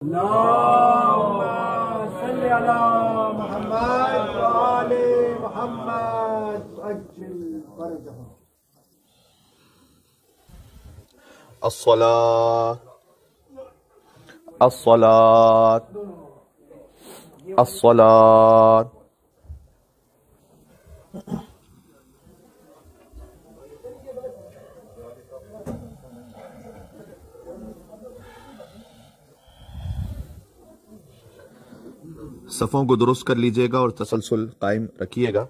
اللهم صل على محمد وآل محمد وأجل فرجهم. الصلاة الصلاة الصلاة. صفوں کو درست کر لیجئے گا اور تسلسل قائم رکھیے گا.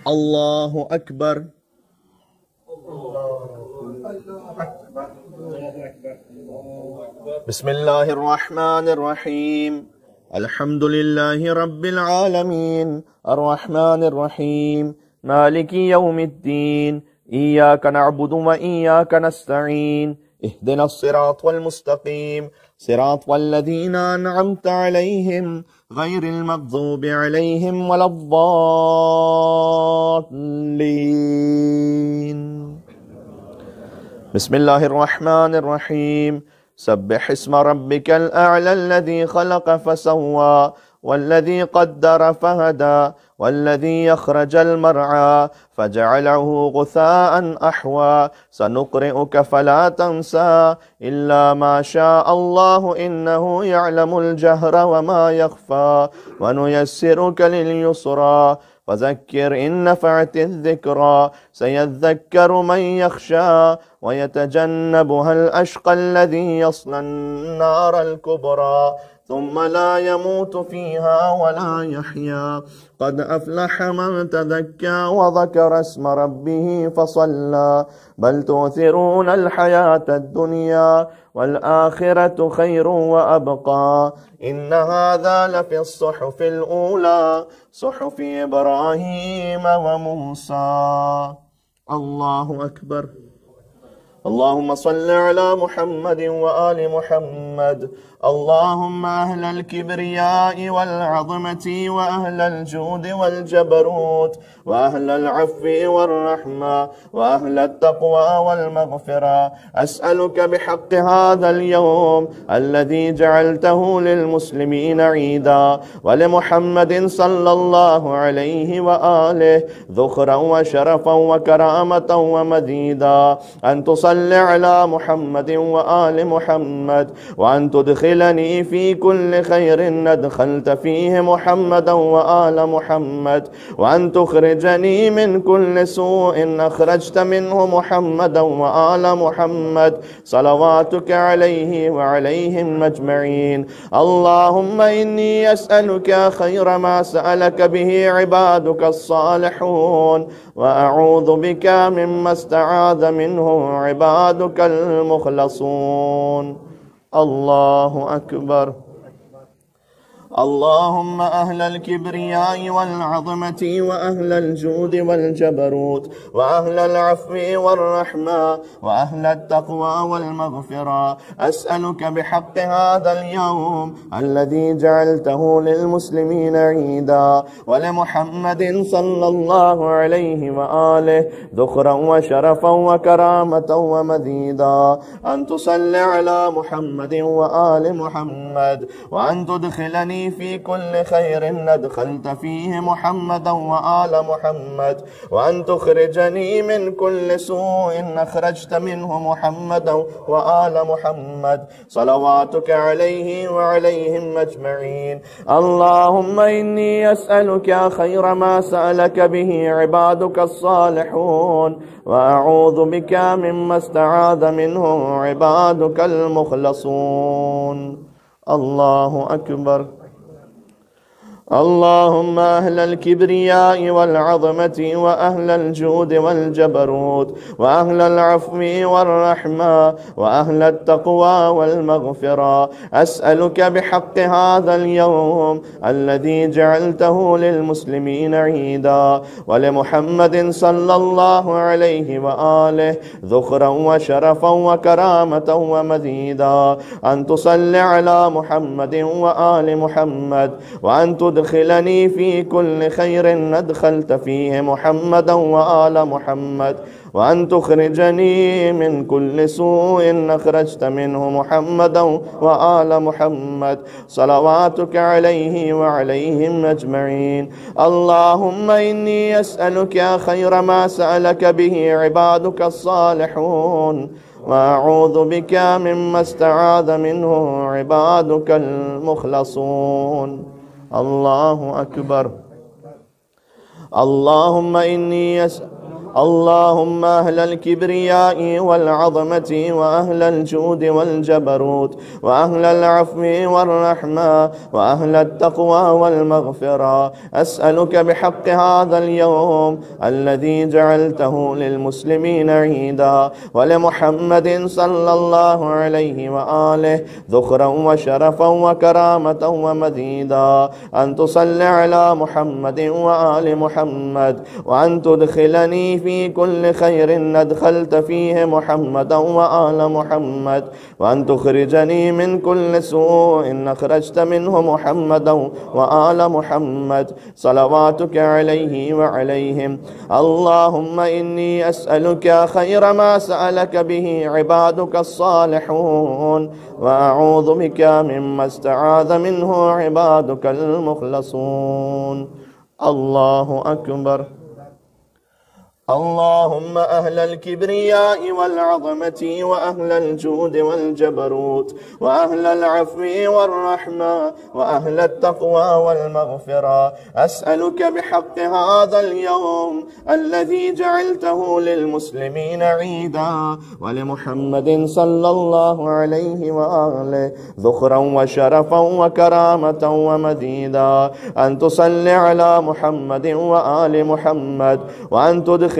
اللہ اکبر. بسم اللہ الرحمن الرحیم. الحمد للہ رب العالمین الرحمن الرحیم مالک یوم الدین ایاک نعبد و ایاک نستعین اهدنا الصراط المستقیم صراط الذین انعمت علیہم غیر المغضوب علیہم ولا الضالین. بسم اللہ الرحمن الرحیم. سبح اسم ربك الأعلى الذي خلق فسوى والذي قدر فهدى والذي يخرج المرعى فجعله غثاء أحوى سنقرئك فلا تنسى إلا ما شاء الله إنه يعلم الجهر وما يخفى ونيسرك لليسرى فذكر إن نفعت الذكرى سيذكر من يخشى ويتجنبها الأشقى الذي يصلى النار الكبرى ثم لا يموت فيها ولا يحيا قد أفلح من تذكى وذكر اسم ربه فصلى بل تؤثرون الحياة الدنيا والآخرة خير وأبقى إن هذا لفي الصحف الأولى صحف إبراهيم وموسى. الله أكبر. اللهم صل على محمد وآل محمد. اللهم أهل الكبرياء والعظمة وأهل الجود والجبروت وأهل العفو والرحمة وأهل التقوى والمغفرة أسألك بحق هذا اليوم الذي جعلته للمسلمين عيدا ولمحمد صلى الله عليه وآله ذخرا وشرفا وكرامة ومزيدا أن تصلي على محمد وآل محمد وأن تدخلني في كل خير ندخلت فيه محمدا وآل محمد وأن تخرجني من كل سوء أخرجت منه محمدا وآل محمد صلواتك عليه وعليهم أجمعين. اللهم إني أسألك خير ما سألك به عبادك الصالحون وأعوذ بك مما استعاذ منه عبادك المخلصون. الله أكبر. اللهم أهل الكبرياء والعظمة وأهل الجود والجبروت وأهل العفو والرحمة وأهل التقوى والمغفرة أسألك بحق هذا اليوم الذي جعلته للمسلمين عيدا ولمحمد صلى الله عليه وآله ذخرا وشرفا وكرامة ومزيدا أن تصلي على محمد وآل محمد وأن تدخلني تدخلني في كل خير أدخلت فيه محمدا وآل محمد، وأن تخرجني من كل سوء أخرجت منه محمدا وآل محمد، صلواتك عليه وعليهم أجمعين. اللهم إني أسألك خير ما سألك به عبادك الصالحون، وأعوذ بك مما استعاذ منه عبادك المخلصون. الله أكبر. اللهم أهل الكبرياء والعظمة وأهل الجود والجبروت وأهل العفو والرحمة وأهل التقوى والمغفرة، أسألك بحق هذا اليوم الذي جعلته للمسلمين عيدا ولمحمد صلى الله عليه وآله ذخرا وشرفا وكرامة ومزيدا، أن تصلي على محمد وآل محمد، وأن تدخلني في كل خير أدخلت فيه محمدا وآل محمد، وأن تخرجني من كل سوء أخرجت منه محمدا وآل محمد، صلواتك عليه وعليهم أجمعين. اللهم إني أسألك خير ما سألك به عبادك الصالحون، وأعوذ بك مما استعاذ منه عبادك المخلصون. الله أكبر. اللهم إني اللهم أهل الكبرياء والعظمة وأهل الجود والجبروت وأهل العفو والرحمة وأهل التقوى والمغفرة، أسألك بحق هذا اليوم الذي جعلته للمسلمين عيدا ولمحمد صلى الله عليه وآله ذخرا وشرفا وكرامة ومزيدا، أن تصلي على محمد وآل محمد، وأن تدخلني في كل خير أدخلت فيه محمدا وآل محمد، وأن تخرجني من كل سوء أخرجت منه محمدا وآل محمد، صلواتك عليه وعليهم. اللهم إني أسألك خير ما سألك به عبادك الصالحون، وأعوذ بك مما استعاذ منه عبادك المخلصون. الله أكبر. اللهم أهل الكبرياء والعظمة وأهل الجود والجبروت وأهل العفو والرحمة وأهل التقوى والمغفرة، أسألك بحق هذا اليوم الذي جعلته للمسلمين عيدا ولمحمد صلى الله عليه وآله ذخرا وشرفا وكرامة ومزيدا، أن تصلي على محمد وآل محمد، وأن تدخلني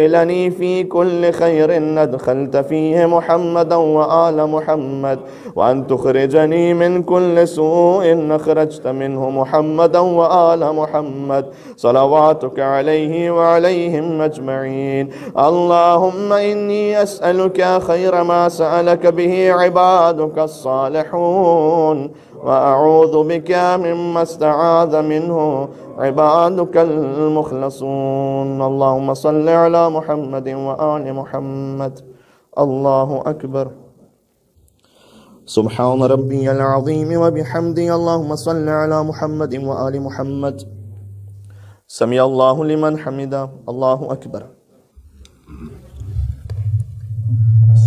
في كل خير أدخلت فيه محمدا وآل محمد، وأن تخرجني من كل سوء أخرجت منه محمدا وآل محمد، صلواتك عليه وعليهم أجمعين. اللهم إني أسألك خير ما سألك به عبادك الصالحون، وأعوذ بك مما استعاذ منه عبادك المخلصون. اللهم صل على محمد وآل محمد. الله أكبر. سبحان ربي العظيم وبحمده. اللهم صل على محمد وآل محمد. سمع الله لمن حمده. الله أكبر.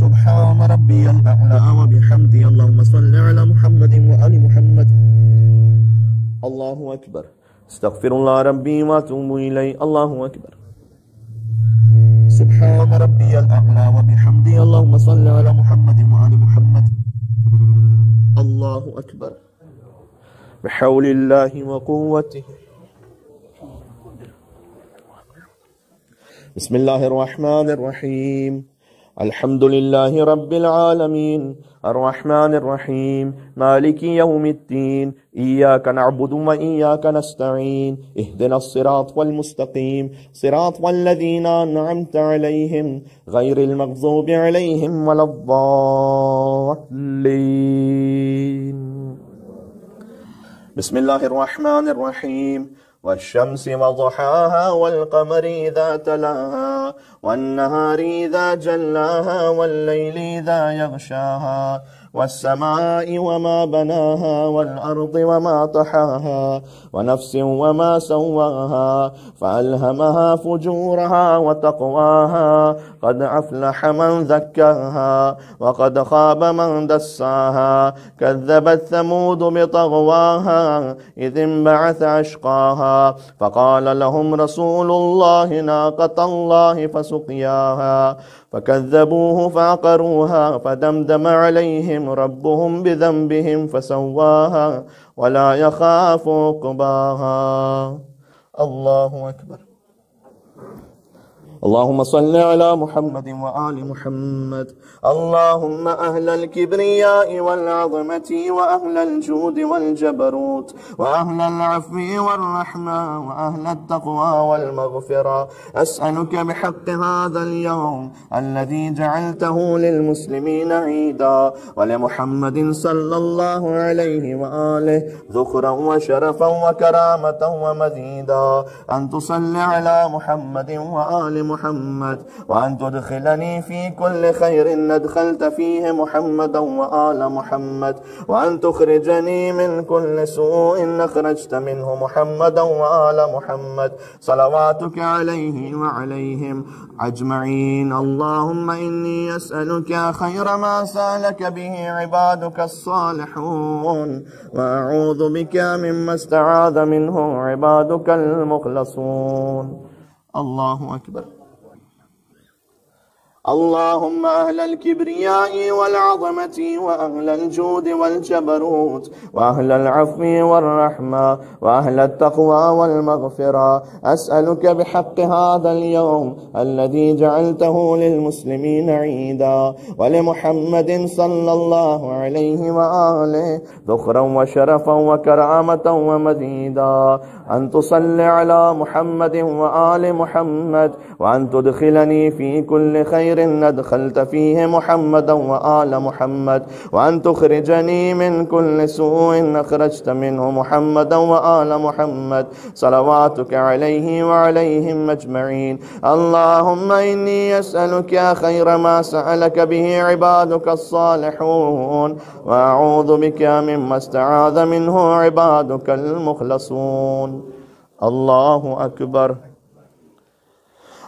سبحان ربي الأعلى وبحمده. اللهم صل على محمد وآل محمد. الله أكبر. استغفر الله ربي واتوب إليه. الله أكبر. سبحان ربي الأعلى وبحمده. اللهم صل على محمد وآل محمد. الله أكبر. بحول الله وقوته. بسم الله الرحمن الرحيم. الحمد لله رب العالمين الرحمن الرحيم مالك يوم الدين، إياك نعبد وإياك نستعين، اهدنا الصراط المستقيم صراط الذين أنعمت عليهم غير المغضوب عليهم ولا الضالين. بسم الله الرحمن الرحيم. والشمس وضحاها والقمر إذا تلاها والنهار إذا جلاها والليل إذا يغشاها والسماء وما بناها والأرض وما طحاها ونفس وما سواها فألهمها فجورها وتقواها قد أفلح من زكاها وقد خاب من دساها كذبت ثمود بطغواها إذ انبعث أشقاها فقال لهم رسول الله ناقة الله فسقياها فكذبوه فعقروها فدمدم عليهم ربهم بذنبهم فسواها ولا يخاف عقباها. الله أكبر. اللهم صل على محمد وآل محمد. اللهم أهل الكبرياء والعظمة وأهل الجود والجبروت وأهل العفو والرحمة وأهل التقوى والمغفرة، أسألك بحق هذا اليوم الذي جعلته للمسلمين عيدا ولمحمد صلى الله عليه وآله ذخرا وشرفا وكرامة ومزيدا، أن تصلي على محمد وآل محمد وأن تدخلني في كل خير أدخلت فيه محمدا وآل محمد، وأن تخرجني من كل سوء أخرجت منه محمدا وآل محمد، صلواتك عليه وعليهم أجمعين. اللهم إني أسألك خير ما سألك به عبادك الصالحون وأعوذ بك مما استعاذ منه عبادك المخلصون. الله أكبر. اللهم أهل الكبرياء والعظمة وأهل الجود والجبروت وأهل العفو والرحمة وأهل التقوى والمغفرة، أسألك بحق هذا اليوم الذي جعلته للمسلمين عيدا ولمحمد صلى الله عليه وآله ذخرا وشرفا وكرامة ومزيدا، أن تصلي على محمد وآل محمد وأن تدخلني في كل خير أدخلت فيه محمدا وآل محمد، وأن تخرجني من كل سوء أخرجت منه محمدا وآل محمد، صلواتك عليه وعليهم أجمعين. اللهم إني أسألك خير ما سألك به عبادك الصالحون وأعوذ بك مما استعاذ منه عبادك المخلصون. الله أكبر.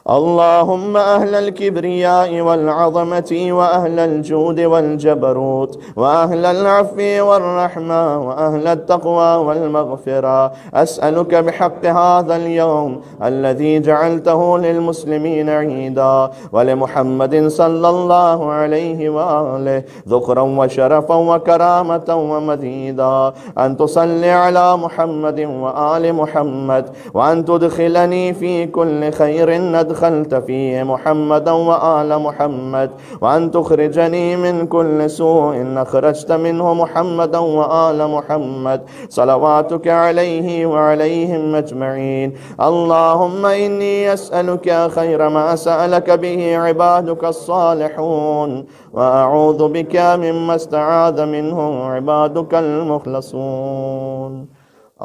اللهم أهل الكبرياء والعظمة وأهل الجود والجبروت وأهل العفو والرحمة وأهل التقوى والمغفرة، أسألك بحق هذا اليوم الذي جعلته للمسلمين عيدا ولمحمد صلى الله عليه وآله ذخرا وشرفا وكرامة ومزيدا، أن تصلي على محمد وآل محمد وأن تدخلني في كل خير أدخلت فيه محمدا وآل محمد، وأن تخرجني من كل سوء أخرجت منه محمدا وآل محمد، صلواتك عليه وعليهم أجمعين. اللهم إني أسألك خير ما سألك به عبادك الصالحون وأعوذ بك مما استعاذ منه عبادك المخلصون.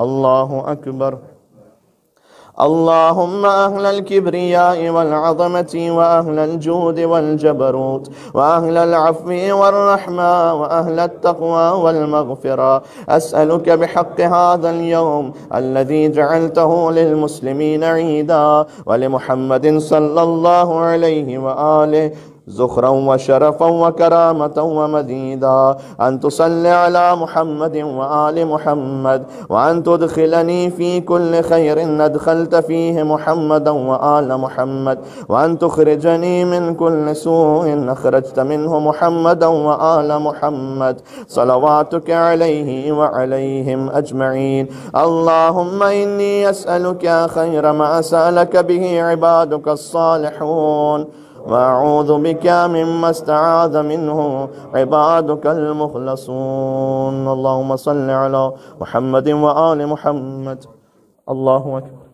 الله أكبر. اللهم أهل الكبرياء والعظمة وأهل الجود والجبروت وأهل العفو والرحمة وأهل التقوى والمغفرة، أسألك بحق هذا اليوم الذي جعلته للمسلمين عيدا ولمحمد صلى الله عليه وآله ذخرا وشرفا وكرامة ومزيدا، أن تصلي على محمد وآل محمد وأن تدخلني في كل خير أدخلت فيه محمدا وآل محمد، وأن تخرجني من كل سوء أخرجت منه محمدا وآل محمد، صلواتك عليه وعليهم أجمعين. اللهم إني أسألك خير ما سألك به عبادك الصالحون وأعوذ بك مما استعاذ منه عبادك المخلصون. اللهم صل على محمد وآل محمد. الله أكبر.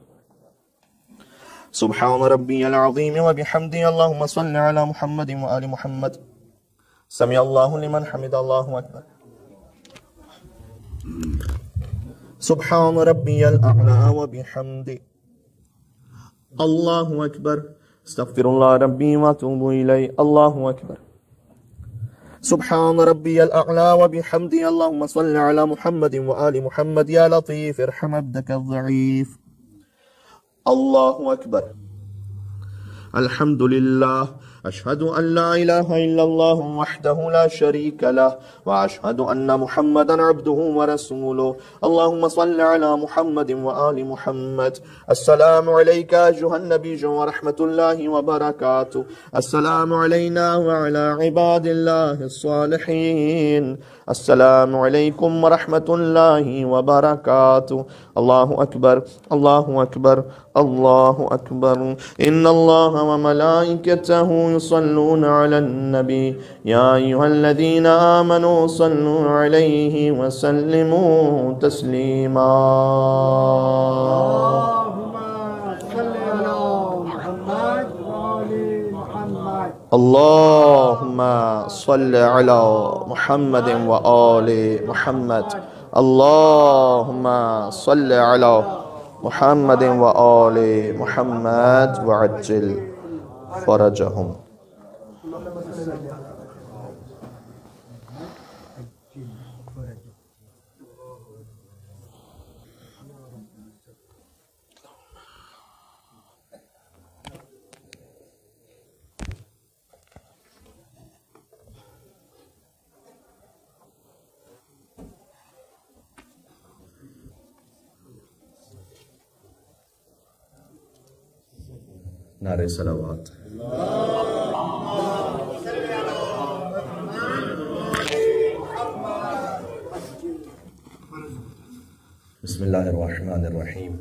سبحان ربي العظيم وبحمده. اللهم صل على محمد وآل محمد. سمع الله لمن حمد. الله أكبر. سبحان ربي الأعلى وبحمده. الله أكبر. استغفر الله ربي واتوب إليه. الله أكبر. سبحان ربي الأعلى وبحمده اللهم صل على محمد وآل محمد يا لطيف ارحم عبدك الضعيف. الله أكبر. الحمد لله. أشهد أن لا إله إلا الله وحده لا شريك له وأشهد أن محمدا عبده ورسوله. اللهم صل على محمد وآل محمد. السلام عليك أيها النبي ورحمة الله وبركاته. السلام علينا وعلى عباد الله الصالحين. السلام عليكم ورحمة الله وبركاته. الله أكبر الله أكبر الله أكبر. إن الله وملائكته يصلون على النبي يا أيها الذين آمنوا صلوا عليه وسلموا تسليما. اللهم صل على محمد وآل محمد. اللهم صل على محمد وآل محمد وعجل فرجهم. نعرہ صلوات. بسم اللہ الرحمن الرحیم.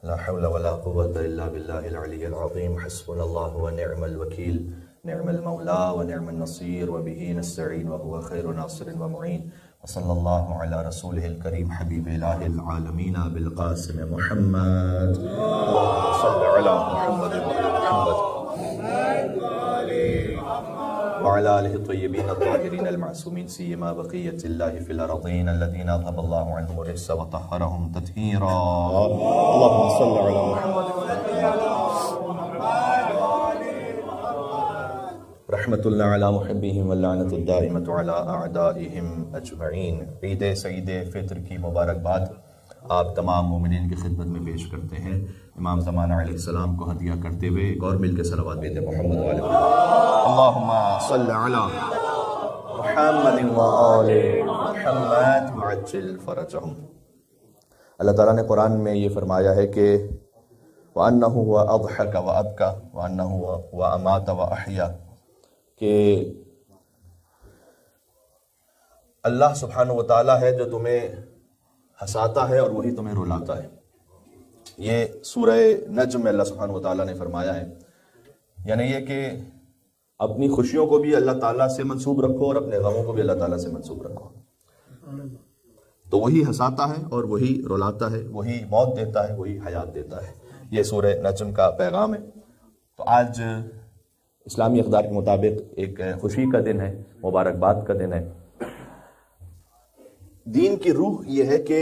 لا حول ولا قوة الا باللہ العلی العظیم. حسبنا اللہ ونعم الوکیل. نعم المولا ونعم النصیر وبہ نستعین وهو خیر ناصر ومعین. وصلی اللہ علی رسولہ الکریم حبیب الہ العالمین بالقاسم محمد. اللہم صل علی محمد وعلى آله الطيبين الطاهرين المعصومين سيما بقية الله في الأرضين الذين أذهب الله عنهم الرجس وطهرهم تطهيرا. اللهم صل على محمد رحمة الله على محبهم واللعنة الدائمة على أعدائهم أجمعين. عید سعید فطر کی مبارکباد آپ تمام مومنین کی خدمت میں پیش کرتے ہیں. امام زمانہ علیہ السلام کو ہدیہ کرتے ہوئے ایک اور مل کے صلوات بھیجتے محمد والے. اللہم صل علی محمد وآل محمد وعجل فرجهم. اللہ تعالیٰ نے قرآن میں یہ فرمایا ہے کہ وَأَنَّهُ وَأَضْحَكَ وَأَبْكَى وَأَنَّهُ وَأَمَاتَ وَأَحْيَا، کہ اللہ سبحانہ وتعالیٰ ہے جو تمہیں ہنساتا ہے اور وہی تمہیں رلاتا ہے. یہ سورہ نجم میں اللہ سبحانہ وتعالیٰ نے فرمایا ہے. یعنی یہ کہ اپنی خوشیوں کو بھی اللہ تعالیٰ سے منسوب رکھو اور اپنے غموں کو بھی اللہ تعالیٰ سے منسوب رکھو. تو وہی ہنساتا ہے اور وہی رلاتا ہے، وہی موت دیتا ہے، وہی حیات دیتا ہے. یہ سورہ نجم کا پیغام ہے. تو آج اسلامی اقدار کے مطابق ایک خوشی کا دن ہے، مبارکباد کا دن ہے. دین کی روح یہ ہے کہ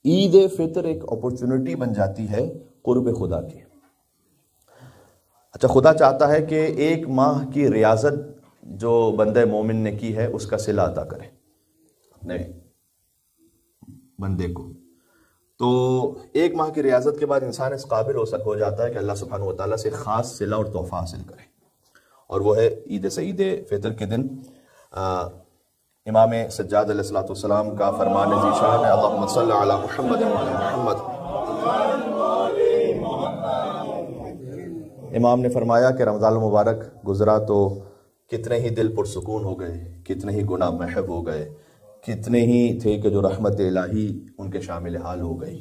عید فطر ایک اپورچونٹی بن جاتی ہے قرب خدا کی. اچھا، خدا چاہتا ہے کہ ایک ماہ کی ریاضت جو بندہ مومن نے کی ہے اس کا صلہ ادا کرے اپنے بندے کو. تو ایک ماہ کی ریاضت کے بعد انسان اس قابل ہو جاتا ہے کہ اللہ سبحانہ وتعالیٰ سے خاص صلہ اور تحفہ حاصل کرے، اور وہ ہے عید سعید فطر کے دن. امام سجاد علیہ السلام کا فرمان ذیشان ہے اللہم صل علی محمد وعلی محمد. امام نے فرمایا کہ رمضان المبارک گزرا تو کتنے ہی دل پرسکون ہو گئے، کتنے ہی گناہ محو ہو گئے، کتنے ہی تھے کہ جو رحمت الہی ان کے شامل حال ہو گئی.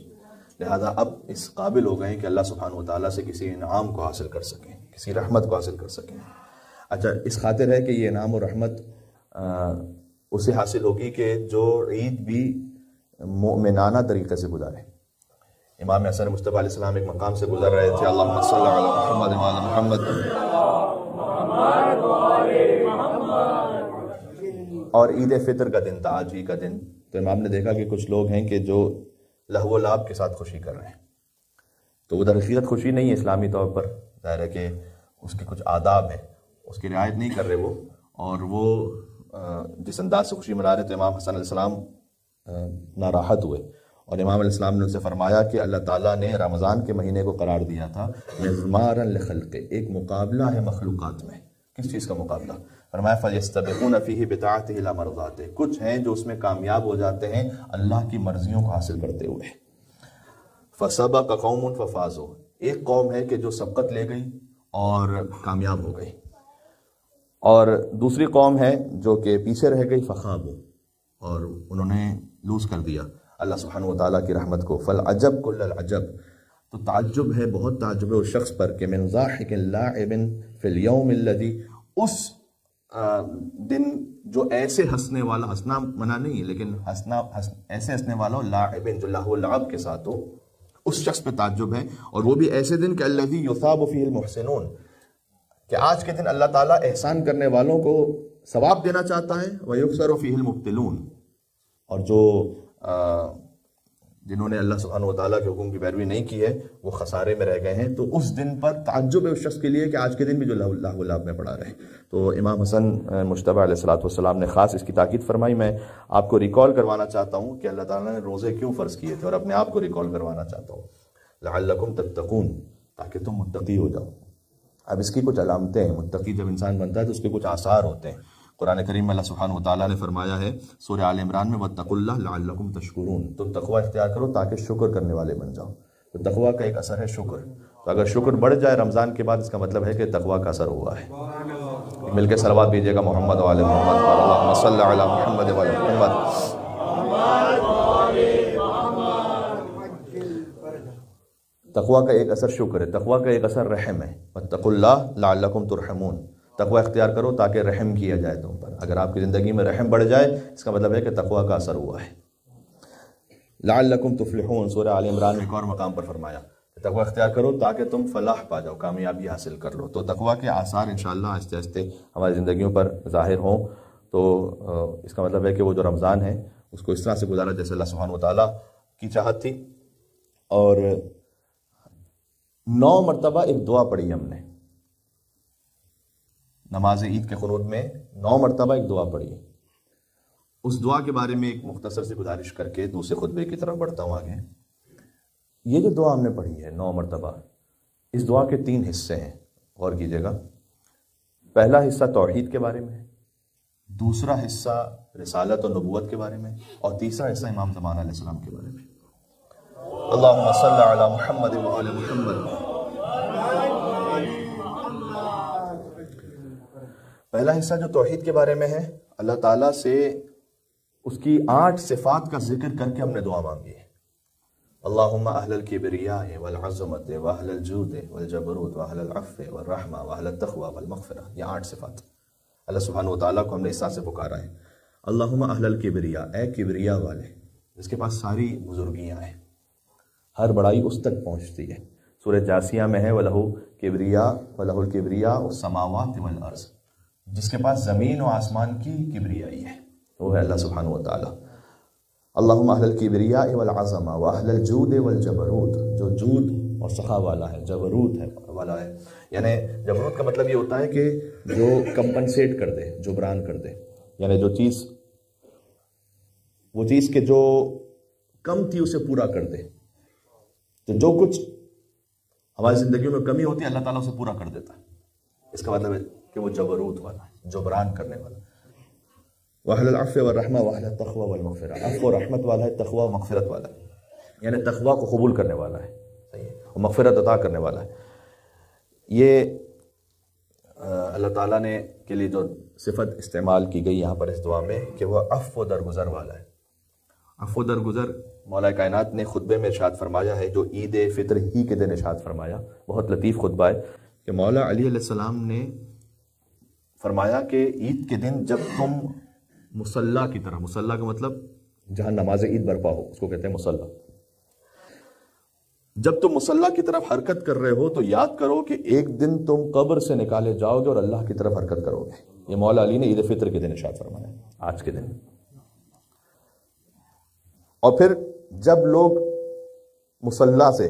لہذا اب اس قابل ہو گئے کہ اللہ سبحانہ وتعالیٰ سے کسی انعام کو حاصل کر سکیں، کسی رحمت کو حاصل کر سکیں. اچھا، اس خاطر ہے کہ یہ انعام و رحمت اسے حاصل ہوگی کہ جو عید بھی مؤمنانہ طریقے سے گزارے. امام حسن مصطفیٰ علیہ السلام ایک مقام سے گزر رہے تھے اللہم صل علی محمد وعلی محمد، اور عید فطر کا دن تھا، آج ہی کا دن. تو امام نے دیکھا کہ کچھ لوگ ہیں کہ جو لہو و لعب کے ساتھ خوشی کر رہے ہیں. تو وہ در حقیقت خوشی نہیں ہے اسلامی طور پر، ظاہر ہے کہ اس کے کچھ آداب ہیں، اس کی رعایت نہیں کر رہے وہ، اور وہ جس انداز سے خوشی منا رہے تھے، امام حسن علیہ السلام ناراحت ہوئے، اور امام علیہ السلام نے ان سے فرمایا کہ اللہ تعالیٰ نے رمضان کے مہینے کو قرار دیا تھا مزمارا لخلق، ایک مقابلہ ہے مخلوقات میں. کس چیز کا مقابلہ؟ فرمایا فَيَسْتَبِقُونَ فِيهِ بِطَاعَتِهِ إِلَىٰ مَرْضَاتِهِ، کچھ ہیں جو اس میں کامیاب ہو جاتے ہیں اللہ کی مرضیوں کو حاصل کرتے ہوئے. فَسَبَقَ قَوْمٌ فَفَازُوا، ایک قوم ہے کہ جو سبقت لے گئی اور کامیاب ہو گئی، اور دوسری قوم ہے جو کہ پیچھے رہ گئی، فَخَابُوا، اور انہوں نے لوز کر دیا اللہ سبحانہ و تعالیٰ کی رحمت کو. فَالْعَجَبْ كُلَّ الْعَجَبْ، تو تعجب ہے، بہت تعجب ہے اس شخص پر کہ من ضاحک لاعب فی اليوم الذی، اس دن جو ایسے ہنسنے والا، ہنسنا منع نہیں ہے لیکن ایسے ہنسنے والا ہو، لاعب جو لہو لعب کے ساتھ ہو، اس شخص پہ تعجب ہے. اور وہ بھی ایسے دن کہ الذی یثاب فیہ المحسنون، کہ آج کے دن اللہ تعالیٰ احسان کرنے والوں کو ثواب دینا چاہتا ہے. ویکثر فیہ المبطلون، اور جو جنہوں نے اللہ سبحانہ و تعالیٰ کے حکم کی پیروی نہیں کی ہے وہ خسارے میں رہ گئے ہیں. تو اس دن پر تعجب ہے اس شخص کے لیے کہ آج کے دن بھی جو لہو لعب میں پڑا رہے. تو امام حسن مجتبیٰ علیہ السلام نے خاص اس کی تاکید فرمائی. میں آپ کو ریکال کروانا چاہتا ہوں کہ اللہ تعالیٰ نے روزے کیوں فرض کیے تھے، اور اپنے آپ کو ریکال کروانا چاہتا ہوں. لعلکم تتقون، تاکہ تم متقی ہو جاؤ. اب اس کی کچھ علامتیں ہیں. متقی جب انسان بنتا ہے تو اس کے کچھ آثار ہوتے ہیں. قرآن کریم میں اللہ سبحانہ و تعالیٰ نے فرمایا ہے سورہ آل عمران میں وَاتَّقُوا اللَّهَ لَعَلَّكُمْ تَشْكُرُونَ، تم تقوی اختیار کرو تاکہ شکر کرنے والے بن جاؤ. تو تقوی کا ایک اثر ہے شکر. تو اگر شکر بڑھ جائے رمضان کے بعد، اس کا مطلب ہے کہ تقوی کا اثر ہوا ہے. مل کے صلوات دیجیے گا محمد و آل محمد، اللہم صلی علی محمد و آل محمد. تقوی کا ایک اثر شکر ہے، تقوی کا ایک اثر رحم ہے. وَاتَّقُوا اللَّهَ لَعَلَّكُمْ تُرْحَمُونَ، تقوی اختیار کرو تاکہ رحم کیا جائے تم پر. اگر آپ کی زندگی میں رحم بڑھ جائے اس کا مطلب ہے کہ تقوی کا اثر ہوا ہے. لعلکم تفلحون، سورہ آل عمران میں ایک اور مقام پر فرمایا کہ تقوی اختیار کرو تاکہ تم فلاح پا جاؤ، کامیابی حاصل کر لو. تو تقوی کے آثار انشاءاللہ آہستہ آہستہ ہماری زندگیوں پر ظاہر ہوں. تو اس کا مطلب ہے کہ وہ جو رمضان ہے اس کو اس طرح سے گزارا جیسے اللہ سبحانہ و تعالیٰ کی چاہت تھی. اور 9 مرتبہ ایک دعا پڑھی ہم نے نماز عید کے قنوت میں، 9 مرتبہ ایک دعا پڑھی. اس دعا کے بارے میں ایک مختصر سی گزارش کر کے دوسرے خطبے کی طرف بڑھتا ہوں آگے. یہ جو دعا ہم نے پڑھی ہے 9 مرتبہ، اس دعا کے 3 حصے ہیں، غور کیجیے گا. پہلا حصہ توحید کے بارے میں ہے، دوسرا حصہ رسالت و نبوت کے بارے میں، اور تیسرا حصہ امام زمان علیہ السلام کے بارے میں. اللہم صلی علی محمد و آل محمد. پہلا حصہ جو توحید کے بارے میں ہے، اللہ تعالیٰ سے اس کی 8 صفات کا ذکر کر کے ہم نے دعا مانگی ہے. اللہم اہل الکبریاء والعظمت واہل الجود والجبروت واہل العفو والرحمہ واہل التقوی والمغفرہ. یہ 8 صفات اللہ سبحانہ و تعالیٰ کو ہم نے اس طرح سے پکارا ہے. اللہم اہل الکبریاء، اے کبریا والے، جس کے پاس ساری بزرگیاں ہیں، ہر بڑائی اس تک پہنچتی ہے. سورہ جاسیہ میں ہے وَلَهُ کبریاء وَلَهُ الکبریاء السماوات والارض، جس کے پاس زمین و آسمان کی کبریائی ہے وہ ہے اللہ سبحانہ و تعالیٰ. اللہم اہل الکبریاء والعظمہ واہل الجود والجبروت، جو جود اور سخا والا ہے، جبروت ہے والا ہے. یعنی جبروت کا مطلب یہ ہوتا ہے کہ جو کمپنسیٹ کر دے، جبران کر دے، یعنی جو چیز، وہ چیز کے جو کم تھی اسے پورا کر دے. تو جو کچھ ہماری زندگیوں میں کمی ہوتی ہے اللہ تعالیٰ اسے پورا کر دیتا ہے. اس کا مطلب ہے کہ وہ جبروت والا ہے، جبران کرنے والا. وَأَهْلَ الْعَفْوِ وَالرَّحْمَةِ وَأَهْلَ التَّقْوَى وَالْمَغْفِرَةِ، عفو و رحمت والا ہے، تقوی و مغفرت والا ہے، یعنی تقوی کو قبول کرنے والا ہے، صحیح ہے، اور مغفرت عطا کرنے والا ہے. یہ اللہ تعالیٰ نے کے لیے جو صفت استعمال کی گئی یہاں پر اس دعا میں کہ وہ عفو درگزر والا ہے. عفو درگزر مولا کائنات نے خطبے میں ارشاد فرمایا ہے، جو عید فطر ہی کے دن ارشاد فرمایا. بہت لطیف خطبہ ہے کہ مولا علی علیہ السلام نے فرمایا کہ عید کے دن جب تم مصلی کی طرح، مصلی کا مطلب جہاں نماز عید برپا ہو اس کو کہتے ہیں مصلی، جب تم مصلی کی طرف حرکت کر رہے ہو تو یاد کرو کہ ایک دن تم قبر سے نکالے جاؤ گے اور اللہ کی طرف حرکت کرو گے. یہ مولا علی نے عید فطر کے دن ارشاد فرمایا، آج کے دن. اور پھر جب لوگ مصلی سے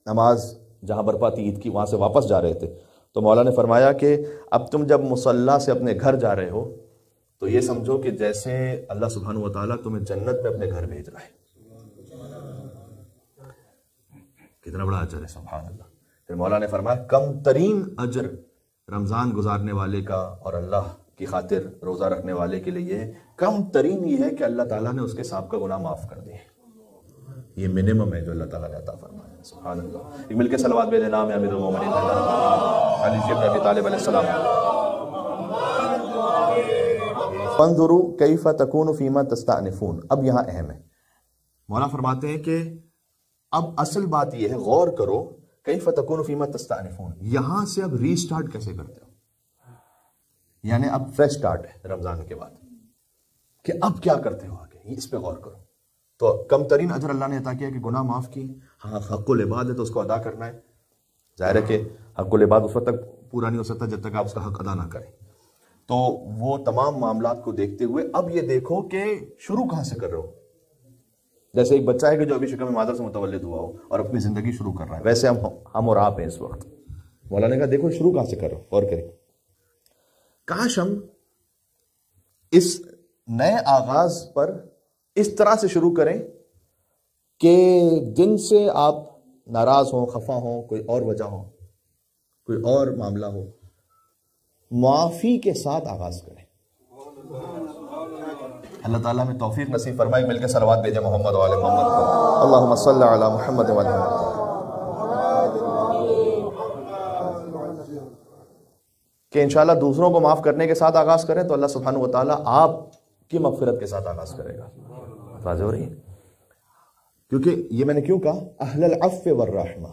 نماز جہاں برپا تھی عید کی وہاں سے واپس جا رہے تھے تو مولا نے فرمایا کہ اب تم جب مصلی سے اپنے گھر جا رہے ہو تو یہ سمجھو کہ جیسے اللہ سبحانہ و تعالیٰ تمہیں جنت میں اپنے گھر بھیج رہا ہے. کتنا بڑا اجر ہے سبحان اللہ. پھر مولا نے فرمایا کم ترین اجر رمضان گزارنے والے کا اور اللہ کی خاطر روزہ رکھنے والے کے لیے یہ کم ترین یہ ہے کہ اللہ تعالیٰ نے اس کے سابقہ گناہ معاف کر دیے. یہ منیمم ہے جو اللہ تعالیٰ نے عطا فرمایا. سبحان اللہ. ایک مل کے صلوات بھیجے نام امیر المومنین علی بن ابی طالب علیہ السلام. فانظروا کیف تکون فیما تستأنفون. اب یہاں اہم ہے. مولا فرماتے ہیں کہ اب اصل بات یہ ہے غور کرو کیف تکون فیما تستأنفون. یہاں سے اب ری سٹارٹ کیسے کرتے ہو, یعنی اب فریش سٹارٹ ہے رمضان کے بعد کہ اب کیا کرتے ہو آگے, اس پہ غور کرو. تو کم ترین اجر اللہ نے عطا کیا کہ گناہ معاف کی. ہاں حق العباد ہے تو اس کو ادا کرنا ہے. ظاہر ہے کہ حق العباد اس وقت تک پورا نہیں ہو سکتا جب تک آپ اس کا حق ادا نہ کریں. تو وہ تمام معاملات کو دیکھتے ہوئے اب یہ دیکھو کہ شروع کہاں سے کر رہے ہو. جیسے ایک بچہ ہے کہ جو ابھی شکم مادر سے متولد ہوا ہو اور اپنی زندگی شروع کر رہا ہے, ویسے ہم اور آپ ہیں اس وقت. مولا نے کہا دیکھو شروع کہاں سے کر رہے ہو, غور کریں. کاش ہم اس نئے آغاز پر اس طرح سے شروع کریں کہ جن سے آپ ناراض ہوں, خفا ہوں, کوئی اور وجہ ہو, کوئی اور معاملہ ہو, معافی کے ساتھ آغاز کریں. اللہ تعالیٰ میں توفیق نصیب فرمائے. مل کے صلوات بھیجے محمد وعلی محمد پر. اللہم صلی علی محمد وعلی محمد. کہ انشاءاللہ دوسروں کو معاف کرنے کے ساتھ آغاز کریں تو اللہ سبحانہ و تعالیٰ آپ کی مغفرت کے ساتھ آغاز کرے گا. واضح ہو رہی ہے؟ کیونکہ یہ میں نے کیوں کہا اہل العفو والرحمہ.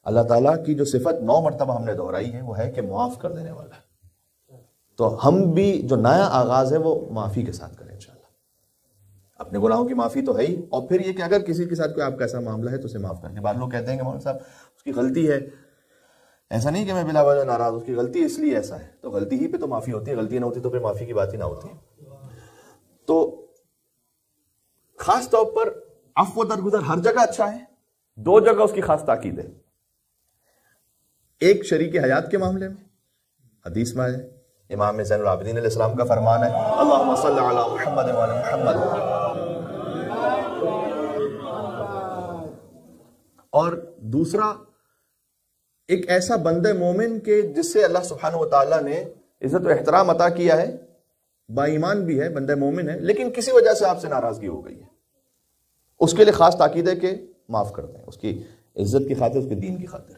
اللہ تعالیٰ کی جو صفت 9 مرتبہ ہم نے دہرائی ہے وہ ہے کہ معاف کر دینے والا ہے. تو ہم بھی جو نیا آغاز ہے وہ معافی کے ساتھ کریں انشاءاللہ. اپنے گناہوں کی معافی تو ہے ہی, اور پھر یہ کہ اگر کسی کے ساتھ کوئی آپ کا ایسا معاملہ ہے تو اسے معاف کریں. بعض لوگ کہتے ہیں کہ مولانا صاحب اس کی غلطی ہے. ایسا نہیں کہ میں بلا وجہ ناراض, اس کی غلطی اس لیے ایسا ہے. تو غلطی ہی پہ تو معافی ہوتی ہے, غلطی نہ ہوتی تو پھر معافی کی بات ہی نہ ہوتی. تو خاص طور پر عفو درگزر ہر جگہ اچھا ہے, 2 جگہ اس کی خاص تاکید ہے. ایک شریک حیات کے معاملے میں حدیث میں ہے, امام زین العابدین علیہ السلام کا فرمان ہے اللہم صلی علی محمد وعلی محمد. اور دوسرا ایک ایسا بندہ مومن کے جس سے اللہ سبحانہ و تعالیٰ نے عزت و احترام عطا کیا ہے, با ایمان بھی ہے, بندہ مومن ہے, لیکن کسی وجہ سے آپ سے ناراضگی ہو گئی ہے, اس کے لیے خاص تاکید ہے کہ معاف کر دیں, اس کی عزت کی خاطر, اس کے دین کی خاطر.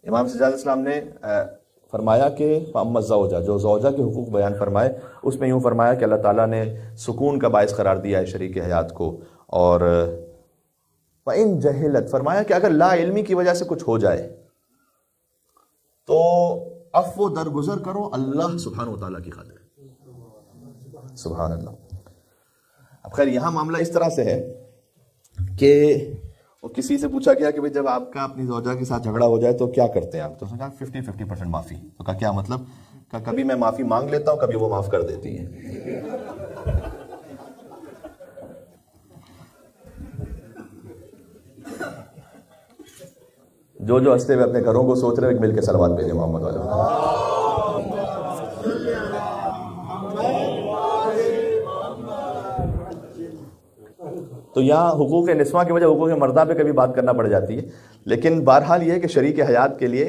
امام سجاد علیہ السلام نے فرمایا کہ فَأَمَّا الزَّوْجَةُ, جو زوجہ کے حقوق بیان فرمائے اس میں یوں فرمایا کہ اللہ تعالیٰ نے سکون کا باعث قرار دیا ہے شریک حیات کو. اور وَإِن جَهِلَتْ, فرمایا کہ اگر لا علمی کی وجہ سے کچھ ہو جائے تو عفو درگزر کرو اللہ سبحانہ و تعالیٰ کی خاطر. سبحان اللہ. اب خیر یہاں معاملہ اس طرح سے ہے کہ وہ کسی سے پوچھا گیا کہ جب آپ کا اپنی زوجہ کے ساتھ جھگڑا ہو جائے تو کیا کرتے ہیں آپ؟ تو اس نے کہا 50% معافی. تو کہا کیا مطلب؟ کہا کبھی میں معافی مانگ لیتا ہوں, کبھی وہ معاف کر دیتی ہیں. جو ہنستے ہوئے اپنے گھروں کو سوچ رہے ہیں مل کے صلوات بھیجے محمد والا. تو یہاں حقوق نسواں کی وجہ حقوق مردہ پہ کبھی بات کرنا پڑ جاتی ہے, لیکن بہرحال یہ ہے کہ شریک حیات کے لیے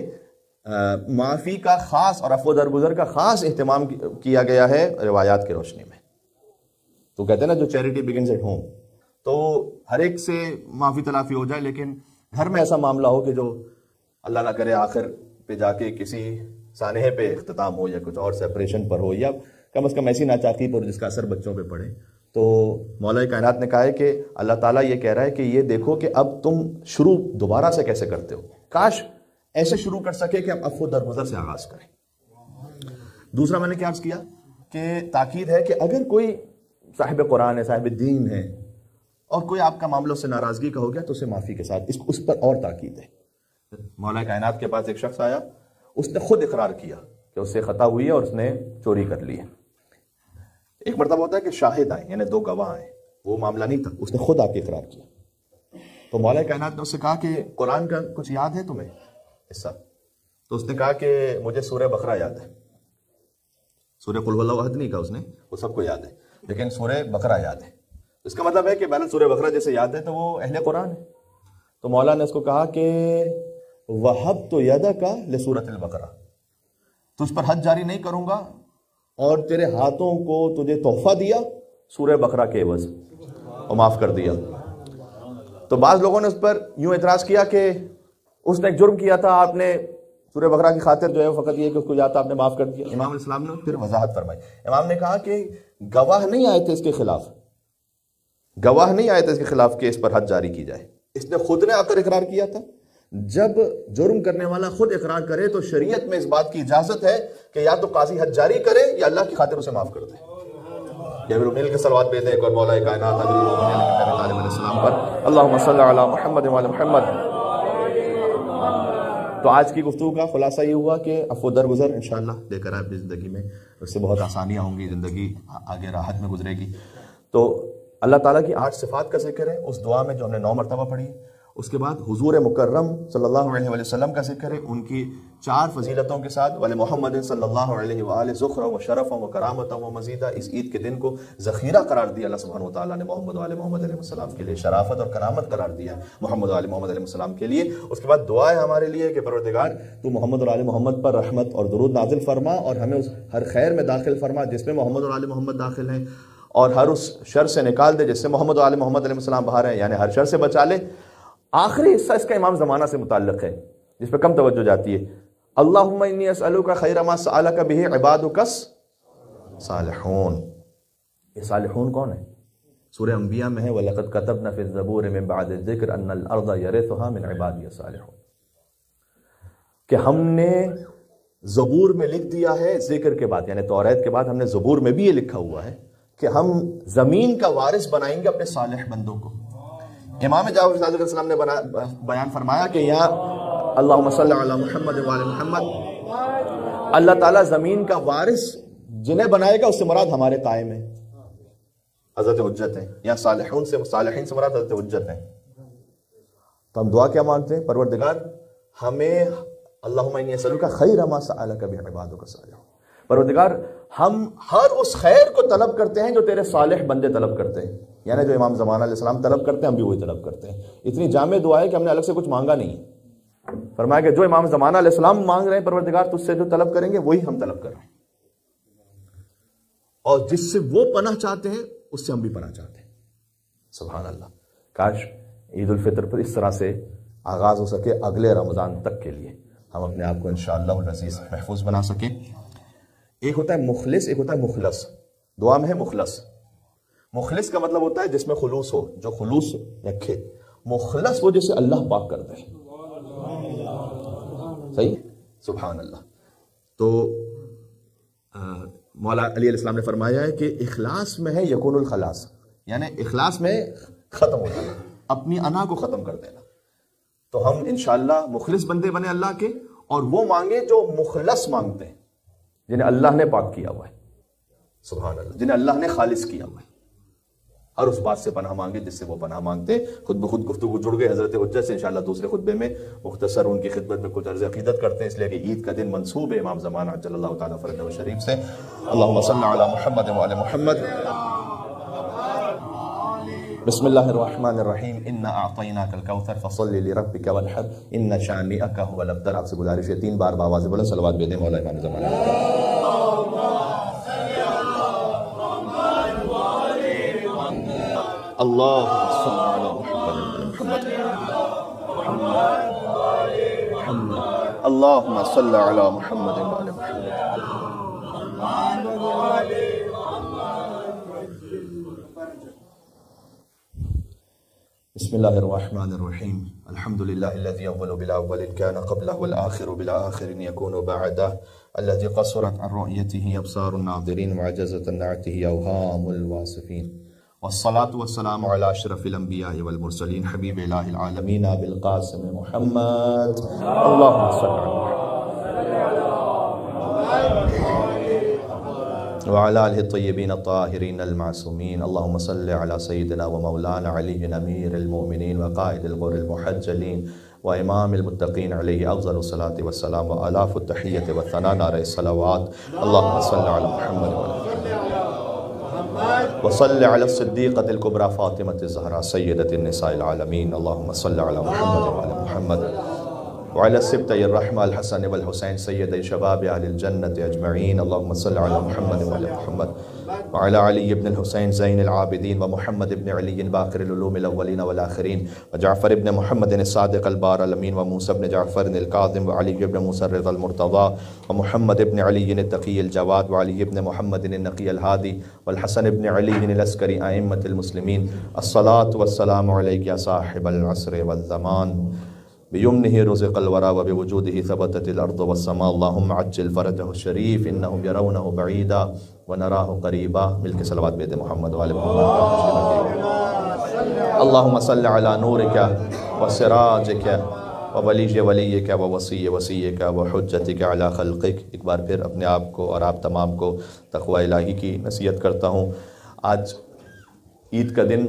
معافی کا خاص اور عفو درگزر کا خاص اہتمام کیا گیا ہے روایات کی روشنی میں. تو کہتے ہیں نا جو چیریٹی بگنز ایٹ ہوم, تو ہر ایک سے معافی تلافی ہو جائے, لیکن گھر میں ایسا معاملہ ہو کہ جو اللہ نہ کرے آخر پہ جا کے کسی سانحے پہ اختتام ہو یا کچھ اور سیپریشن پر ہو, یا کم از کم ایسی ناچاقی پر جس کا اثر بچوں پہ پڑے. تو مولا کائنات نے کہا ہے کہ اللہ تعالیٰ یہ کہہ رہا ہے کہ یہ دیکھو کہ اب تم شروع دوبارہ سے کیسے کرتے ہو. کاش ایسے شروع کر سکے کہ ہم عفو درگزر سے آغاز کریں. دوسرا میں نے کیا عرض کیا کہ تاکید ہے کہ اگر کوئی صاحب قرآن ہے, صاحب دین ہے, اور کوئی آپ کا معاملہ سے ناراضگی کا ہو گیا تو اسے معافی کے ساتھ اس پر اور تاکید ہے. مولا کائنات کے پاس ایک شخص آیا, اس نے خود اقرار کیا کہ اس سے خطا ہوئی ہے اور اس نے چوری کر لی ہے. ایک مرتبہ ہوتا ہے کہ شاہد آئے, یعنی 2 گواہ آئے, وہ معاملہ نہیں تھا, اس نے خود آ کے اقرار کیا. تو مولا کائنات نے اس سے کہا کہ قرآن کا کچھ یاد ہے تمہیں حصہ؟ تو اس نے کہا کہ مجھے سورہ بقرہ یاد ہے. سورہ قل هو الله احد نہیں کہا اس نے, وہ سب کو یاد ہے, لیکن سورہ بقرہ یاد ہے. اس کا مطلب ہے کہ بہرحال سورہ بقرہ جیسے یاد ہے تو وہ اہل قرآن ہے. تو مولا نے اس کو کہا کہ وَهَبْتُ يَدَكَ لِسُورَةِ الْبَقرہ, تجھ پر حد جاری نہیں کروں گا اور تیرے ہاتھوں کو تجھے تحفہ دیا سورہ بقرہ کے عوض, اور معاف کر دیا. تو بعض لوگوں نے اس پر یوں اعتراض کیا کہ اس نے ایک جرم کیا تھا, آپ نے سورہ بقرہ کی خاطر جو ہے فقط یہ کہ اس کو یاد تھا آپ نے معاف کر دیا. امام علیہ السلام نے پھر وضاحت فرمائی. امام نے کہا کہ گواہ نہیں آئے تھے اس کے خلاف, گواہ نہیں آئے تھے اس کے خلاف کہ اس پر حد جاری کی جائے. اس نے خود نے آ کر اقرار کیا تھا. جب جرم کرنے والا خود اقرار کرے تو شریعت میں اس بات کی اجازت ہے کہ یا تو قاضی حد جاری کرے یا اللہ کی خاطر اسے معاف کر دے. یا پھر مل کے صلوات بھیج دیں ایک اور مولا کائنات امیر المومنین علیہ السلام پر, اللہم صلی علی محمد وعلی محمد. تو آج کی گفتگو کا خلاصہ یہ ہوا کہ عفو درگزر انشاءاللہ لے کر آئے اپنی زندگی میں, اس سے بہت آسانیاں ہوں گی, زندگی آگے راحت میں گزرے گی. تو اللہ تعالیٰ کی 8 صفات کا ذکر ہے اس دعا میں جو ہم نے 9 مرتبہ پڑھی. اس کے بعد حضور مکرم صلی اللہ علیہ وسلم کا ذکر ہے, ان کی 4 فضیلتوں کے ساتھ, ولی محمد صلی اللہ علیہ وآلہ ذخرا و شرفا و کرامتا و مزیدہ. اس عید کے دن کو ذخیرہ قرار دیا اللہ سبحانہ وتعالیٰ نے محمد و آل محمد علیہ السلام کے لیے, شرافت اور کرامت قرار دیا محمد و آل محمد علیہ السلام کے لیے. اس کے بعد دعا ہے ہمارے لیے کہ پروردگار تو محمد اور آل محمد پر رحمت اور درود نازل فرما اور ہمیں اس ہر خیر میں داخل فرما جس میں محمد اور آل محمد داخل ہیں, اور ہر اس شر سے نکال دے جس سے محمد و آل محمد علیہ السلام باہر ہیں, یعنی ہر شر سے بچا لے. آخری حصہ اس کا امام زمانہ سے متعلق ہے جس پہ کم توجہ جاتی ہے. اللہم انی اسألوک خیر ما سألک بہ عبادک الصالحون. یہ صالحون کون ہے؟ سورہ انبیاء میں ہے وَلَقَدْ كَتَبْنَا فِي الزَّبُورِ مِن بَعْدِ الذِّكْرِ أَنَّ الْأَرْضَ يَرِثُهَا مِنْ عِبَادِيَ الصَّالِحُونَ, کہ ہم نے زبور میں لکھ دیا ہے ذکر کے بعد, یعنی توریت کے بعد ہم نے زبور میں بھی یہ لکھا ہوا ہے کہ ہم زمین کا وارث بنائیں گے اپنے صالح بندوں کو. امام جعفر صادق علیہ السلام نے بیان فرمایا کہ یہاں اللہم صلی علی محمد وعلی محمد, اللہ تعالیٰ زمین کا وارث جنہیں بنائے گا اس سے مراد ہمارے قائم ہے, حضرت حجت ہیں. یہاں صالحین سے مراد حضرت حجت ہیں. تو ہم دعا کیا مانگتے ہیں؟ پروردگار ہمیں اللہم انی اسألوک خیر ما سألک بہ عبادک الصالحون, پروردگار ہم ہر اس خیر کو طلب کرتے ہیں جو تیرے صالح بندے طلب کرتے ہیں, یعنی جو امام زمانہ علیہ السلام طلب کرتے ہیں ہم بھی وہی طلب کرتے ہیں. اتنی جامع دعا ہے کہ ہم نے الگ سے کچھ مانگا نہیں ہے. فرمایا کہ جو امام زمانہ علیہ السلام مانگ رہے ہیں پروردگار تجھ سے جو طلب کریں گے وہی ہم طلب کر رہے ہیں, اور جس سے وہ پناہ چاہتے ہیں اس سے ہم بھی پناہ چاہتے ہیں. سبحان اللہ. کاش عید الفطر پر اس طرح سے آغاز ہو سکے اگلے رمضان تک کے لیے ہم اپنے آپ کو انشاءاللہ العزیز محفوظ بنا سکیں. ایک ہوتا ہے مخلص, ایک ہوتا ہے مخلص. دعا میں ہے مخلص. مخلص کا مطلب ہوتا ہے جس میں خلوص ہو, جو خلوص رکھے. مخلص وہ جسے اللہ پاک کر دے. صحیح, سبحان اللہ. تو مولا علی علیہ السلام نے فرمایا ہے کہ اخلاص میں ہے یکون الخلاص, یعنی اخلاص میں ختم ہو جانا, اپنی انا کو ختم کر دینا. تو ہم انشاءاللہ مخلص بندے بنے اللہ کے, اور وہ مانگے جو مخلص مانگتے ہیں, جنہیں اللہ نے پاک کیا ہوا ہے. سبحان اللہ, جنہیں اللہ نے خالص کیا ہوا ہے. اور اس بات سے پناہ مانگے جس سے وہ پناہ مانگتے. خود بخود گفتگو جڑ گئے حضرت حجت سے. انشاءاللہ دوسرے خطبے میں مختصر ان کی خدمت میں کچھ عرض عقیدت کرتے ہیں, اس لیے کہ عید کا دن منسوب ہے امام زمانہ عجل اللہ تعالیٰ فرجہ شریف سے. اللہم صلی علی محمد وعلی محمد. بسم اللہ الرحمن الرحیم. انا اعطیناک الکوثر فصلی لربک وانحر ان شانئک هو الابتر. آپ سے گزارش ہے 3 بار باواز بولیں صلوات بھیجیں مولا امام زمانہ. اللهم صل على محمد محمد. اللهم صل على محمد وعلى محمد. بسم الله الرحمن الرحيم. الحمد لله الذي أول بالأول كان قبله والآخر بالآخر يكون بعده, الذي قصرت عن رؤيته أبصار الناظرين وعجزت عن نعته أوهام الواصفين, والصلاة والسلام على أشرف الأنبياء والمرسلين حبيب إله العالمين أبي القاسم محمد. اللهم صل على محمد وعلى آله الطيبين الطاهرين المعصومين. اللهم صل على سيدنا ومولانا علي أمير المؤمنين وقائد الغر المحجلين وإمام المتقين عليه أفضل الصلاة والسلام وآلاف التحية والثناء نار الصلوات اللهم صل على محمد وصل على الصديقة الكبرى فاطمة الزهراء سيدة النساء العالمين اللهم صل على محمد وعلى محمد وعلى السبتي الرحمة الحسن والحسين سيدي شباب أهل الجنة أجمعين اللهم صل على محمد وعلى محمد وعلى علي بن الحسين زين العابدين ومحمد بن علي باقر العلوم الأولين والآخرين وجعفر بن محمد الصادق البار الأمين وموسى بن جعفر الكاظم وعلي بن موسى الرضا المرتضى ومحمد بن علي التقي الجواد وعلي بن محمد النقي الهادي والحسن بن علي العسكري أئمة المسلمين الصلاة والسلام عليك يا صاحب العصر والزمان بيمنه رزق الورى وبوجوده ثبتت الأرض والسماء اللهم عجل فرجه الشريف إنهم يرونه بعيدا ونراه قريبا ملك صلوات بيد محمد وآل محمد اللهم صل على نورك وسراجك وولي وليك ووصي وصيك وحجتك على خلقك ایک بار پھر اپنے آپ کو اور آپ تمام کو تقوی الہی کی نصیحت کرتا ہوں. آج عید کا دن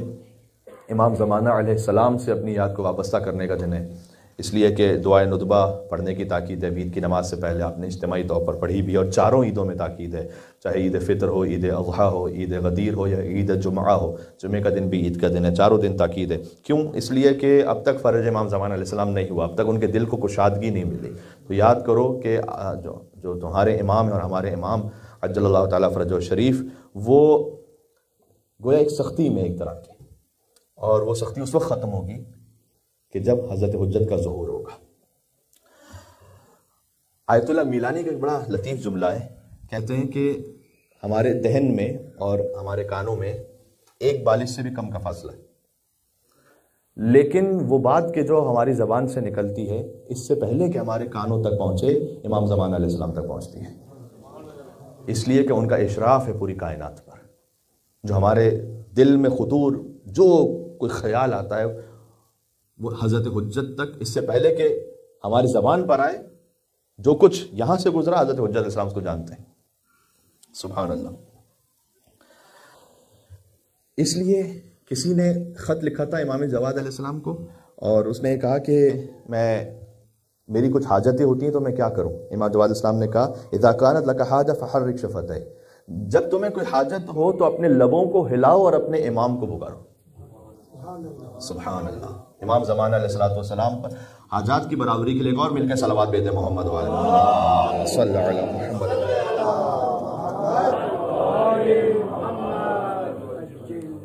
امام زمانہ علیہ السلام سے اپنی یاد کو وابستہ کرنے کا دن ہے، اس لیے کہ دعائے ندبہ پڑھنے کی تاکید ہے. عید کی نماز سے پہلے آپ نے اجتماعی طور پر پڑھی بھی، اور چاروں عیدوں میں تاکید ہے، چاہے عید فطر ہو، عید اضحیٰ ہو، عید غدیر ہو یا عید جمعہ ہو. جمعہ کا دن بھی عید کا دن ہے، چاروں دن تاکید ہے. کیوں؟ اس لیے کہ اب تک فرج امام زمانہ علیہ السلام نہیں ہوا، اب تک ان کے دل کو کشادگی نہیں ملی. تو یاد کرو کہ جو تمہارے امام ہیں اور ہمارے امام عجل اللہ تعالیٰ فرجہ شریف، وہ گویا ایک سختی میں ایک طرح کی، اور وہ سختی اس وقت ختم ہوگی کہ جب حضرت حجت کا ظہور ہوگا. آیت اللہ میلانی کا ایک بڑا لطیف جملہ ہے، کہتے ہیں کہ ہمارے دہن میں اور ہمارے کانوں میں ایک بالش سے بھی کم کا فاصلہ ہے، لیکن وہ بات کہ جو ہماری زبان سے نکلتی ہے اس سے پہلے کہ ہمارے کانوں تک پہنچے امام زمانہ علیہ السلام تک پہنچتی ہے، اس لیے کہ ان کا اشراف ہے پوری کائنات پر. جو ہمارے دل میں خطور، جو کوئی خیال آتا ہے وہ حضرت حجت تک، اس سے پہلے کہ ہماری زبان پر آئے، جو کچھ یہاں سے گزرا حضرت حجت علیہ السلام اس کو جانتے ہیں. سبحان اللہ. اس لیے کسی نے خط لکھا تھا امام جواد علیہ السلام کو، اور اس نے کہا کہ میری کچھ حاجتیں ہوتی ہیں تو میں کیا کروں. امام جواد علیہ السلام نے کہا اذا كانت لك حاجة فحرك شفتيك، جب تمہیں کوئی حاجت ہو تو اپنے لبوں کو ہلاؤ اور اپنے امام کو پکارو. سبحان اللہ. امام زمانہ علیہ السلام پر حاجات کی برابری کے لیے اور مل کے صلوات بھیجے محمد وعلی محمد صلی اللہ علیہ محمد.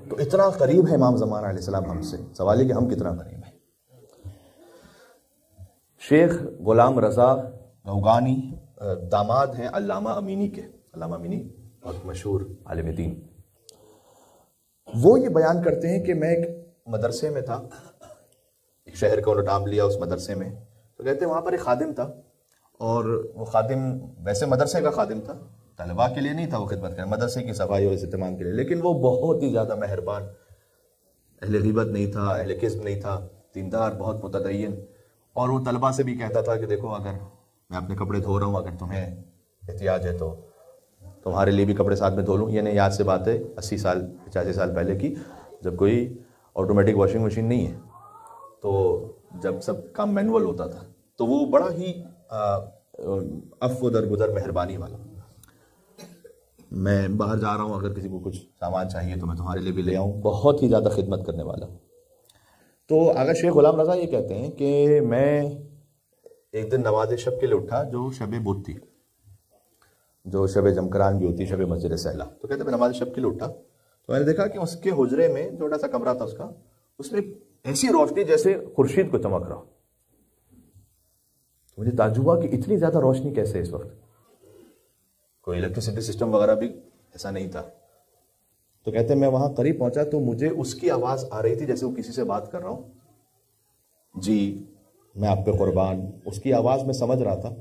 تو اتنا قریب ہے امام زمانہ علیہ السلام ہم سے، سوال ہے کہ ہم کتنا قریب ہیں. شیخ غلام رضا گوگانی داماد ہیں علامہ امینی کے. علامہ امینی بہت مشہور عالم دین. وہ یہ بیان کرتے ہیں کہ میں ایک مدرسے میں تھا، ایک شہر کا انہوں نے نام لیا اس مدرسے میں. تو کہتے ہیں وہاں پر ایک خادم تھا، اور وہ خادم ویسے مدرسے کا خادم تھا، طلباء کے لیے نہیں تھا وہ خدمت کرنا، مدرسے کی صفائی اور اہتمام کے لیے، لیکن وہ بہت ہی زیادہ مہربان، اہل غیبت نہیں تھا، اہل کذب نہیں تھا، دیندار، بہت متدین. اور وہ طلباء سے بھی کہتا تھا کہ دیکھو اگر میں اپنے کپڑے دھو رہا ہوں، اگر تمہیں احتیاج ہے تو تمہارے لیے بھی کپڑے ساتھ میں دھو لوں. یعنی یاد سے بات ہے 80 سال 85 سال پہلے کی، جب کوئی آٹومیٹک واشنگ مشین نہیں ہے، تو جب سب کام مینول ہوتا تھا، تو وہ بڑا ہی عفو درگزر مہربانی والا. میں باہر جا رہا ہوں، اگر کسی کو کچھ سامان چاہیے تو میں تمہارے لیے بھی لے آؤں. بہت ہی زیادہ خدمت کرنے والا. تو اگر شیخ غلام رضا یہ کہتے ہیں کہ میں ایک دن نماز شب کے لیے اٹھا، جو شب بدھ تھی، جو شب جمکران بھی ہوتی، شب مسجد سہلا. تو کہتے ہیں میں نماز شب کے لیے اٹھا تو میں نے دیکھا کہ اس کے حجرے میں چھوٹا سا کمرہ تھا اس میں ایسی روشنی جیسے خورشید کو چمک رہا. مجھے تعجب ہوا کہ اتنی زیادہ روشنی کیسے ہے اس وقت. کوئی الیکٹریسٹی سسٹم وغیرہ بھی ایسا نہیں تھا. تو کہتے ہیں میں وہاں قریب پہنچا تو مجھے اس کی آواز آ رہی تھی جیسے وہ کسی سے بات کر رہا ہوں. جی میں آپ پہ قربان. اس کی آواز میں سمجھ رہا تھا.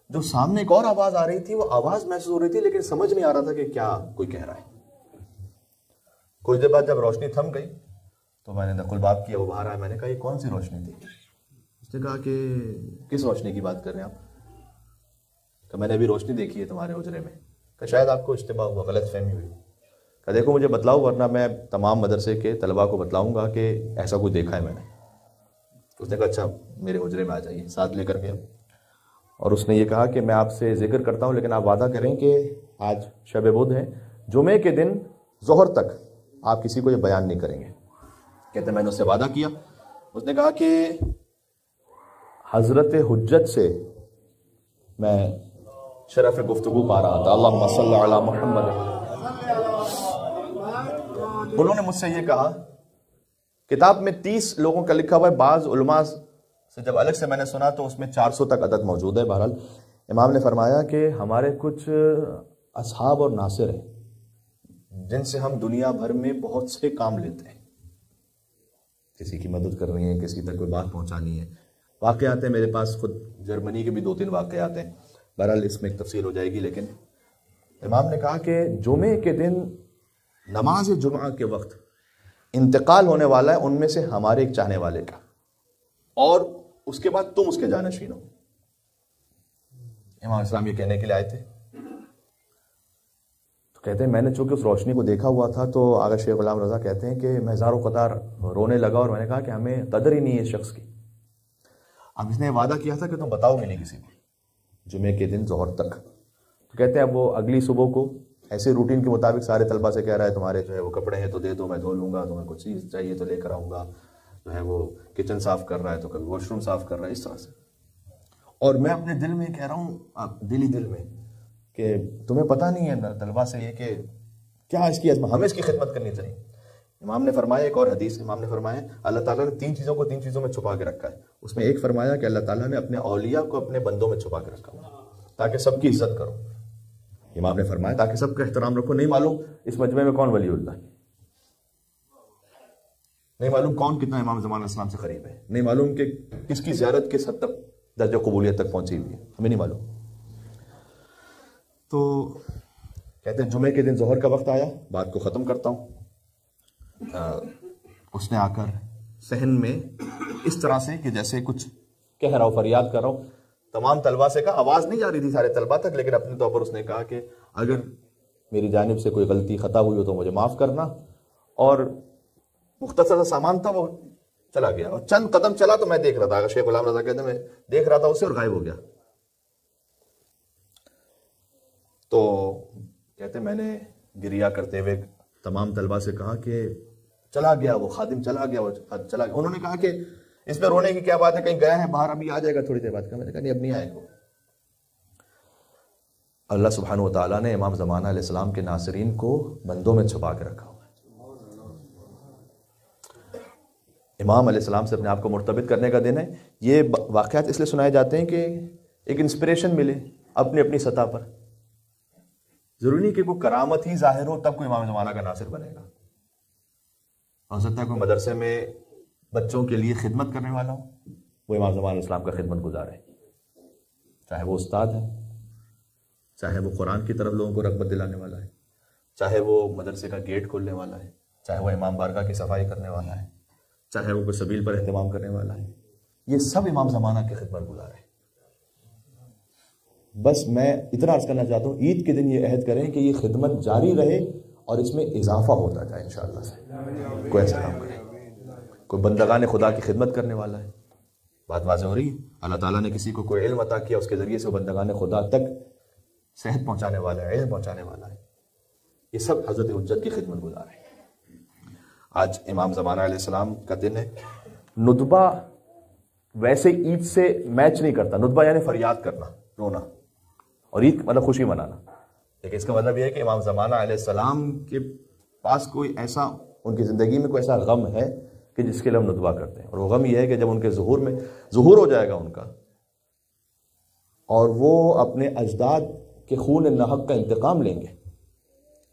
جو سامنے ایک اور آواز آ رہی تھی، وہ آواز محسوس ہو رہی تھی لیکن سمجھ نہیں آ رہا تھا کہ کیا کوئی کہہ رہا ہے. کچھ دیر بعد جب روشنی تھم گئی تو میں نے دخل باب کیا، وہ باہر آیا. میں نے کہا یہ کون سی روشنی تھی؟ اس نے کہا کہ کس روشنی کی بات کر رہے ہیں آپ؟ کہ میں نے ابھی روشنی دیکھی ہے تمہارے حجرے میں. کہ شاید آپ کو اشتباہ ہوا، غلط فہمی ہوئی. کہ دیکھو مجھے بتلاؤ ورنہ میں تمام مدرسے کے طلباء کو بتلاؤں گا کہ ایسا کوئی دیکھا ہے میں نے. اس نے کہا اچھا میرے حجرے میں آ جائیے، ساتھ لے کر گیا، اور اس نے یہ کہا کہ میں آپ سے ذکر کرتا ہوں لیکن آپ وعدہ کریں کہ آج شب بدھ ہے، جمعے کے دن ظہر تک آپ کسی کو یہ بیان نہیں کریں گے۔ کہتے ہیں میں نے اس سے وعدہ کیا۔ اس نے کہا کہ حضرت حجت سے میں شرف گفتگو پا رہا تھا، اللہم صلی علی محمد۔ انہوں نے مجھ سے یہ کہا، کتاب میں 30 لوگوں کا لکھا ہوا ہے، بعض علماء سے جب الگ سے میں نے سنا تو اس میں 400 تک عدد موجود ہے۔ بہرحال امام نے فرمایا کہ ہمارے کچھ اصحاب اور ناصر ہیں جن سے ہم دنیا بھر میں بہت سے کام لیتے ہیں، کسی کی مدد کرنی ہے، کسی تک کوئی بات پہنچانی ہے۔ واقعات ہیں میرے پاس، خود جرمنی کے بھی 2-3 واقعات ہیں، بہرحال اس میں ایک تفصیل ہو جائے گی۔ لیکن امام نے کہا کہ جمعے کے دن نماز جمعہ کے وقت انتقال ہونے والا ہے ان میں سے ہمارے ایک چاہنے والے کا، اور اس کے بعد تم اس کے جانشین ہو۔ امام اسلام یہ کہنے کے لیے آئے تھے، تو کہتے ہیں میں نے چونکہ اس روشنی کو دیکھا ہوا تھا تو آغا شیخ غلام رضا کہتے ہیں کہ میں زار و قطار رونے لگا، اور میں نے کہا کہ ہمیں قدر ہی نہیں ہے اس شخص کی۔ اب اس نے وعدہ کیا تھا کہ تم بتاؤ گے نہیں کسی کو جمعے کے دن ظہر تک۔ تو کہتے ہیں اب وہ اگلی صبح کو ایسے روٹین کے مطابق سارے طلبہ سے کہہ رہا ہے تمہارے جو ہے وہ کپڑے ہیں تو دے دو، میں دھو لوں گا، تمہیں کچھ چیز چاہیے تو لے کر آؤں گا، جو ہے وہ کچن صاف کر رہا ہے تو کبھی واش روم صاف کر رہا ہے، اس طرح سے۔ اور میں اپنے دل میں کہہ رہا ہوں، دل ہی دل میں، کہ تمہیں پتہ نہیں ہے طلبہ سے یہ کہ کیا اس کی عظمت، ہمیں اس کی خدمت کرنی چاہیے۔ امام نے فرمایا، ایک اور حدیث امام نے فرمایا اللہ تعالیٰ نے 3 چیزوں کو 3 چیزوں میں چھپا کے رکھا ہے۔ اس میں ایک فرمایا کہ اللہ تعالیٰ نے اپنے اولیاء کو اپنے بندوں میں چھپا کے رکھا تاکہ سب کی عزت کرو۔ امام نے فرمایا تاکہ سب کا احترام رکھو۔ نہیں معلوم اس مجمع میں کون ولی اللہ ہے، نہیں معلوم کون کتنا امام زمان علیہ السلام سے قریب ہے، نہیں معلوم کہ کس کی زیارت کس حد تک درجہ قبولیت تک پہنچی ہوئی ہے، ہمیں نہیں معلوم۔ تو کہتے ہیں جمعے کے دن ظہر کا وقت آیا، بات کو ختم کرتا ہوں۔ اس نے آ کر صحن میں اس طرح سے کہ جیسے کچھ کہہ رہا ہو، فریاد کر رہا ہو، تمام طلبہ سے کہا، آواز نہیں جا رہی تھی سارے طلبہ تک، لیکن اپنے طور پر اس نے کہا کہ اگر میری جانب سے کوئی غلطی خطا ہوئی ہو تو مجھے معاف کرنا۔ اور مختصر سا سامان تھا، وہ چلا گیا، اور چند قدم چلا تو میں دیکھ رہا تھا، شیخ غلام رضا کہتے ہیں میں دیکھ رہا تھا اسے اور غائب ہو گیا۔ تو کہتے ہیں میں نے گریہ کرتے ہوئے تمام طلبہ سے کہا کہ چلا گیا وہ خادم، چلا گیا وہ چلا گیا۔ انہوں نے کہا کہ اس پہ رونے کی کیا بات ہے، کہیں گیا ہے باہر، ابھی آ جائے گا تھوڑی دیر بعد۔ میں نے کہا نہیں اب نہیں آئے گا۔ اللہ سبحانہ و تعالیٰ نے امام زمانہ علیہ السلام کے ناصرین کو بندوں میں چھپا کے رکھا ہوا ہے۔ امام علیہ السلام سے اپنے آپ کو مرتبط کرنے کا دن ہے۔ یہ واقعات اس لیے سنائے جاتے ہیں کہ ایک انسپریشن ملے اپنی اپنی سطح پر۔ ضروری نہیں کہ کوئی کرامت ہی ظاہر ہو تب کوئی امام زمانہ کا ناصر بنے گا۔ ہو سکتا ہے کوئی مدرسے میں بچوں کے لیے خدمت کرنے والا ہو، وہ امام زمان اسلام کا خدمت گزار ہے، چاہے وہ استاد ہے، چاہے وہ قرآن کی طرف لوگوں کو رغبت دلانے والا ہے، چاہے وہ مدرسے کا گیٹ کھولنے والا ہے، چاہے وہ امام بارگاہ کی صفائی کرنے والا ہے، چاہے وہ کوئی سبیل پر اہتمام کرنے والا ہے، یہ سب امام زمانہ کی خدمت گزار ہے۔ بس میں اتنا عرض کرنا چاہتا ہوں، عید کے دن یہ عہد کریں کہ یہ خدمت جاری رہے اور اس میں اضافہ ہوتا جائے انشاءاللہ سے۔ کوئی ایسا کام کرے، کوئی بندگان خدا کی خدمت کرنے والا ہے، بات واضح ہو رہی ہے۔ اللہ تعالیٰ نے کسی کو کوئی علم عطا کیا، اس کے ذریعے سے وہ بندگان خدا تک صحت پہنچانے والا ہے، علم پہنچانے والا ہے، یہ سب حضرت حجت کی خدمت گزار ہے۔ آج امام زمانہ علیہ السلام کا دن ہے۔ ندبہ ویسے عید سے میچ نہیں کرتا، ندبہ یعنی فریاد کرنا، رونا، اور عید مطلب خوشی منانا، لیکن اس کا مطلب یہ ہے کہ امام زمانہ علیہ السلام کے پاس کوئی ایسا، ان کی زندگی میں کوئی ایسا غم ہے کہ جس کے لیے ہم ندبہ کرتے ہیں، اور وہ غم یہ ہے کہ جب ان کے ظہور ہو جائے گا ان کا، اور وہ اپنے اجداد کے خون نحق کا انتقام لیں گے،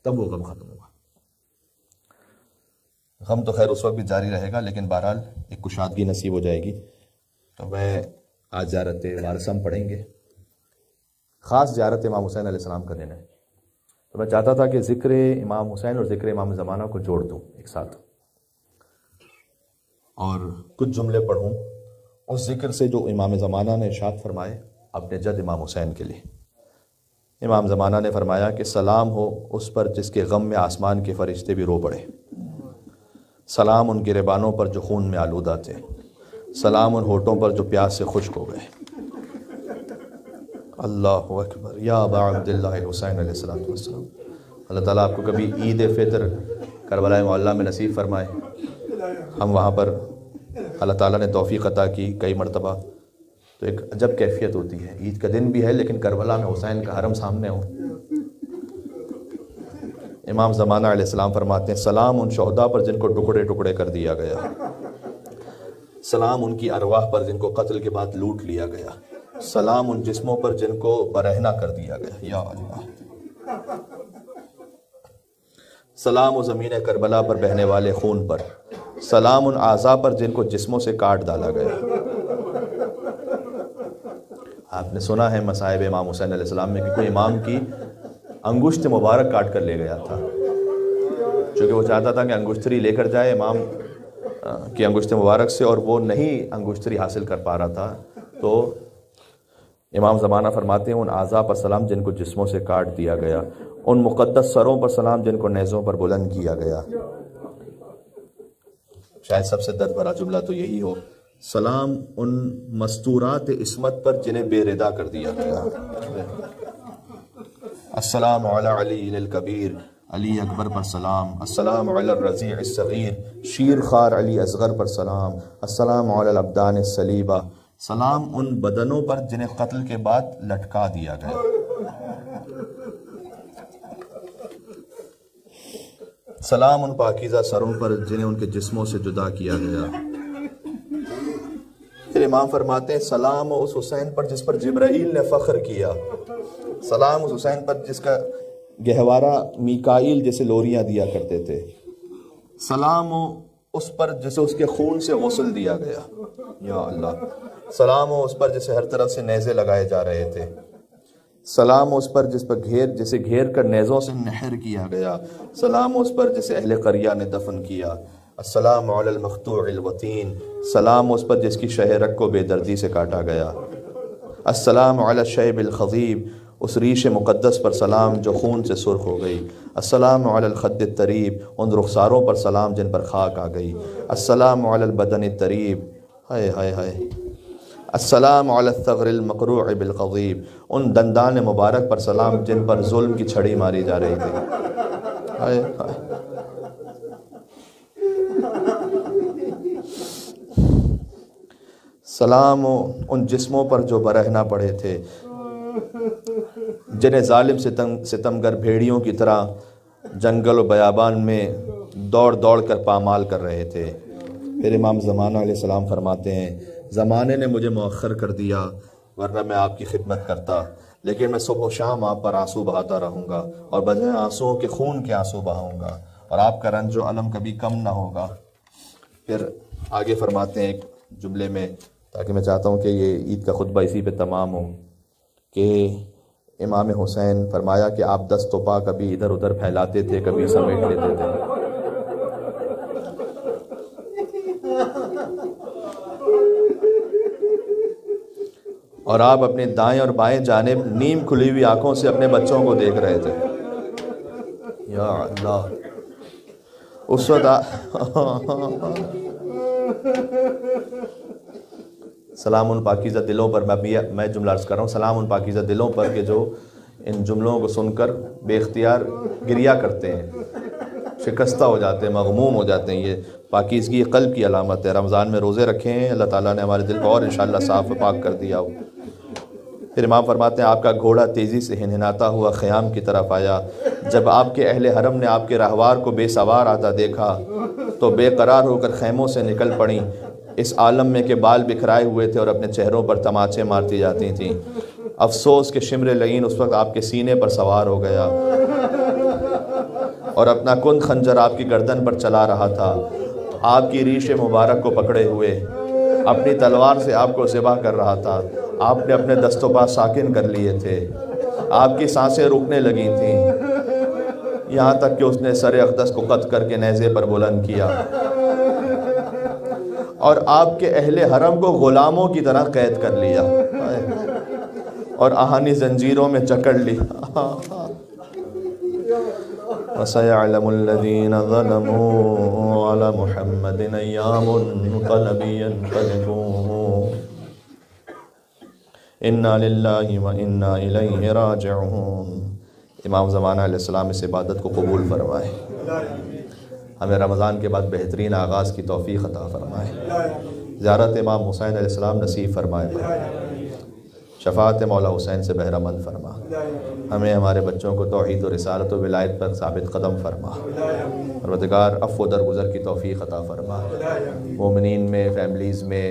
تب وہ غم ختم ہوگا۔ غم تو خیر اس وقت بھی جاری رہے گا، لیکن بہرحال ایک کشادگی نصیب ہو جائے گی۔ تو میں آج زیارت وارثہ پڑھیں گے، خاص زیارت امام حسین علیہ السلام کا دن ہے، تو میں چاہتا تھا کہ ذکر امام حسین اور ذکر امام زمانہ کو جوڑ دوں ایک ساتھ، اور کچھ جملے پڑھوں اس ذکر سے جو امام زمانہ نے ارشاد فرمائے اپنے جد امام حسین کے لیے۔ امام زمانہ نے فرمایا کہ سلام ہو اس پر جس کے غم میں آسمان کے فرشتے بھی رو پڑے، سلام ان کے گریبانوں پر جو خون میں آلودہ تھے، سلام ان ہونٹوں پر جو پیاس سے خشک ہو گئے۔ اللہ اکبر، یا ابا عبداللہ حسین علیہ السلام۔ اللہ تعالیٰ آپ کو کبھی عید فطر کربلا معلیٰ میں نصیب فرمائے۔ ہم وہاں پر اللہ تعالیٰ نے توفیق عطا کی کئی مرتبہ، تو ایک عجب کیفیت ہوتی ہے، عید کا دن بھی ہے لیکن کربلا میں حسین کا حرم سامنے ہو۔ امام زمانہ علیہ السلام فرماتے ہیں سلام ان شہداء پر جن کو ٹکڑے ٹکڑے کر دیا گیا، سلام ان کی ارواح پر جن کو قتل کے بعد لوٹ لیا گیا، سلام ان جسموں پر جن کو برہنہ کر دیا گیا، یا اللہ، سلام و زمین کربلا پر بہنے والے خون پر، سلام ان اعضاء پر جن کو جسموں سے کاٹ ڈالا گیا۔ آپ نے سنا ہے مصائب امام حسین علیہ السلام میں کہ کوئی امام کی انگشت مبارک کاٹ کر لے گیا تھا، چونکہ وہ چاہتا تھا کہ انگشتری لے کر جائے امام کی انگشت مبارک سے، اور وہ نہیں انگشتری حاصل کر پا رہا تھا، تو امام زمانہ فرماتے ہیں ان اعضاء پر سلام جن کو جسموں سے کاٹ دیا گیا، ان مقدس سروں پر سلام جن کو نیزوں پر بلند کیا گیا۔ شاید سب سے درد بھرا جملہ تو یہی ہو، سلام ان مستورات عصمت پر جنہیں بے ردا کر دیا گیا۔ السلام علی علی الکبیر، علی اکبر پر سلام، السلام علی الرضیع الصغیر، شیر خوار علی اصغر پر سلام، السلام علی الابدان الصلیبہ، سلام ان بدنوں پر جنہیں قتل کے بعد لٹکا دیا گیا، سلام ان پاکیزہ سروں پر جنہیں ان کے جسموں سے جدا کیا گیا۔ پھر امام فرماتے ہیں سلام اس حسین پر جس پر جبرائیل نے فخر کیا، سلام اس حسین پر جس کا گہوارہ میکائیل جیسے لوریاں دیا کرتے تھے، سلام اس پر جسے اس کے خون سے غسل دیا گیا، یا اللہ، سلام اس پر جسے ہر طرف سے نیزے لگائے جا رہے تھے، سلام اس پر جس پر جسے گھیر کر نیزوں سے نحر کیا گیا، سلام اس پر جسے اہل قریہ نے دفن کیا، السلام علی المقطوع الوتین، سلام اس پر جس کی شہ رگ کو بے دردی سے کاٹا گیا، السلام علی الشیب الخضیب، اس ریش مقدس پر سلام جو خون سے سرخ ہو گئی، السلام علی الخد الطریب، ان رخساروں پر سلام جن پر خاک آ گئی، السلام علی البدن الطریب، ہائے ہائے ہائے، السلام علی الثغر المقروع بالقضیب، ان دندان مبارک پر سلام جن پر ظلم کی چھڑی ماری جا رہی تھی، ہائے ہائے، سلام ان جسموں پر جو برہنہ پڑے تھے، جنہیں ظالم ستمگر بھیڑیوں کی طرح جنگل و بیابان میں دوڑ دوڑ کر پامال کر رہے تھے۔ پھر امام زمانہ علیہ السلام فرماتے ہیں زمانے نے مجھے مؤخر کر دیا، ورنہ میں آپ کی خدمت کرتا، لیکن میں صبح و شام آپ پر آنسو بہاتا رہوں گا، اور بجائے آنسوؤں کے خون کے آنسو بہاؤں گا، اور آپ کا رنج و علم کبھی کم نہ ہوگا۔ پھر آگے فرماتے ہیں ایک جملے میں، تاکہ میں چاہتا ہوں کہ یہ عید کا خطبہ اسی پہ تمام ہو، کہ امام حسین فرمایا کہ آپ دست و پا کبھی ادھر ادھر پھیلاتے تھے، کبھی سمیٹ لیتے تھے، اور آپ اپنے دائیں اور بائیں جانب نیم کھلی ہوئی آنکھوں سے اپنے بچوں کو دیکھ رہے تھے، یا اللہ، اس وقت سلام ان پاکیزہ دلوں پر، میں جملہ عرض کر رہا ہوں، سلام ان پاکیزہ دلوں پر کہ جو ان جملوں کو سن کر بے اختیار گریا کرتے ہیں، شکستہ ہو جاتے ہیں، مغموم ہو جاتے ہیں۔ یہ پاکیزگی قلب کی علامت ہے۔ رمضان میں روزے رکھے ہیں، اللہ تعالیٰ نے ہمارے دل کو اور انشاءاللہ صاف و پاک کر دیا ہو۔ پھر امام فرماتے ہیں آپ کا گھوڑا تیزی سے ہنہناتا ہوا خیام کی طرف آیا، جب آپ کے اہل حرم نے آپ کے رہوار کو بے سوار آتا دیکھا تو بے قرار ہو کر خیموں سے نکل پڑیں، اس عالم میں کہ بال بکھرائے ہوئے تھے اور اپنے چہروں پر تماچے مارتی جاتی تھیں۔ افسوس کہ شمر لعین اس وقت آپ کے سینے پر سوار ہو گیا اور اپنا کند خنجر آپ کی گردن پر چلا رہا تھا، آپ کی ریش مبارک کو پکڑے ہوئے اپنی تلوار سے آپ کو ذبح کر رہا تھا۔ آپ نے اپنے دست و پا ساکن کر لیے تھے، آپ کی سانسیں رکنے لگی تھیں، یہاں تک کہ اس نے سر اقدس کو قط کر کے نیزے پر بلند کیا اور آپ کے اہل حرم کو غلاموں کی طرح قید کر لیا اور آہنی زنجیروں میں جکڑ لیا۔ وسيعلم الذين ظلموا على محمد أيام منقلب ينقلبون إنا لله وإنا إليه راجعون۔ امام زمانہ علیہ السلام اس عبادت کو قبول فرمائے، ہمیں رمضان کے بعد بہترین آغاز کی توفیق عطا فرمائے، زیارت امام حسین علیہ السلام نصیب فرمائے، شفاعت مولا حسین سے بہرہ مند فرما، ہمیں ہمارے بچوں کو توحید و رسالت و ولایت پر ثابت قدم فرما، پروردگار عفو و درگزر کی توفیق عطا فرما، مومنین میں، فیملیز میں،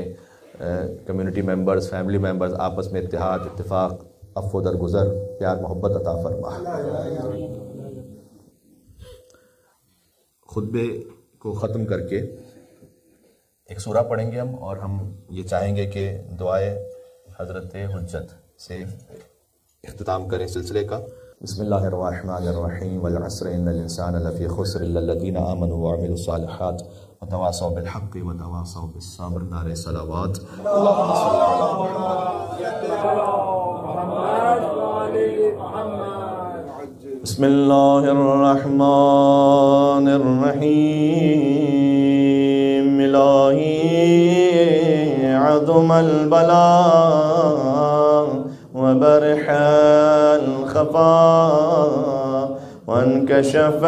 کمیونٹی ممبرز، فیملی ممبرز آپس میں اتحاد، اتفاق، عفو و درگزر، پیار محبت عطا فرما۔ خطبے کو ختم کر کے ایک سورہ پڑھیں گے ہم، اور ہم یہ چاہیں گے کہ دعائے حضرت حجت سے اختتام کریں سلسلے کا۔ بسم اللہ الرحمن الرحیم، والعصر ان الانسان لفی خسر الا الذین آمنوا وعملوا الصالحات وتواصوا بالحق وتواصوا بالصبر۔ نعرہ صلوات۔ اللہم صل علی محمد۔ بسم اللہ الرحمن الرحیم، الہی عظم البلاء وبرح الخفاء وانكشف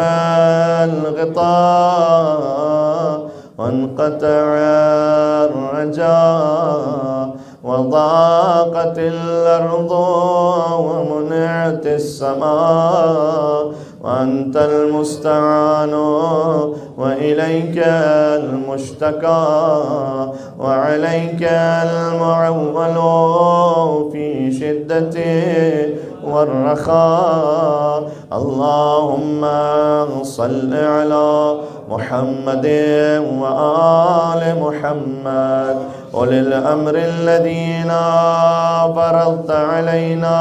الغطاء وانقطع الرجاء وضاقت الأرض ومنعت السماء وأنت المستعان وإليك المشتكى وعليك المعول في شدة والرخاء۔ اللهم صل على محمد وآل محمد أولي الأمر الذين فرضت علينا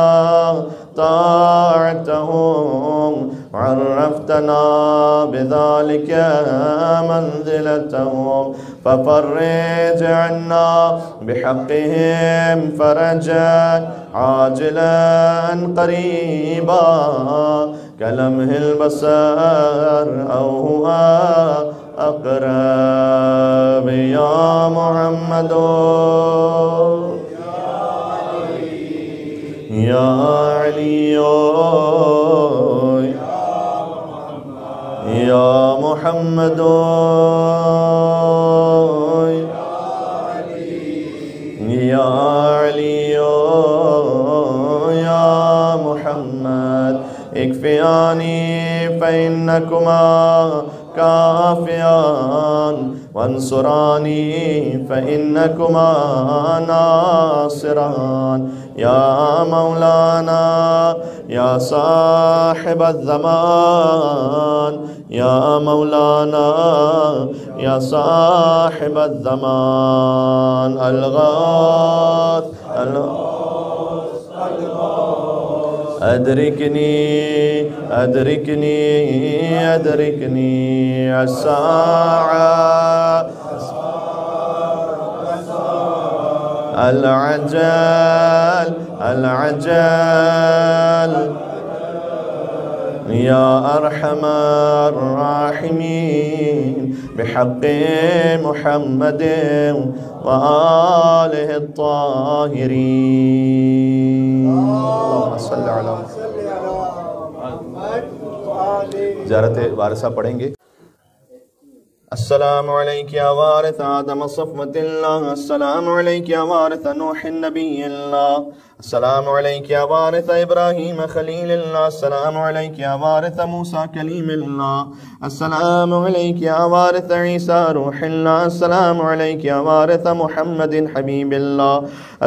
طاعتهم عرفتنا بذلك منزلتهم، ففرج عنا بحقهم فرجا عاجلا قريبا كلمح البصر أو هو أقرب يا محمد يا علي يا محمد يا علي يا محمد اكفياني فإنكما كافيان وانصراني فإنكما ناصران يا مولانا يا صاحب الزمان يا مولانا يا صاحب الزمان الغاث أدركني أدركني أدركني الساعة العجل العجل يا أرحم الراحمين بحق محمد وآله الطاهرين اللهم صل على محمد۔ زیارت وارثہ پڑھیں گے۔ السلام عليك يا وارث آدم صفوة الله، السلام عليك يا وارث نوح النبي الله، السلام عليك يا وارث إبراهيم خليل الله، السلام عليك يا وارث موسى كليم الله، السلام عليك يا وارث عيسى روح الله، السلام عليك يا وارث محمد حبيب الله،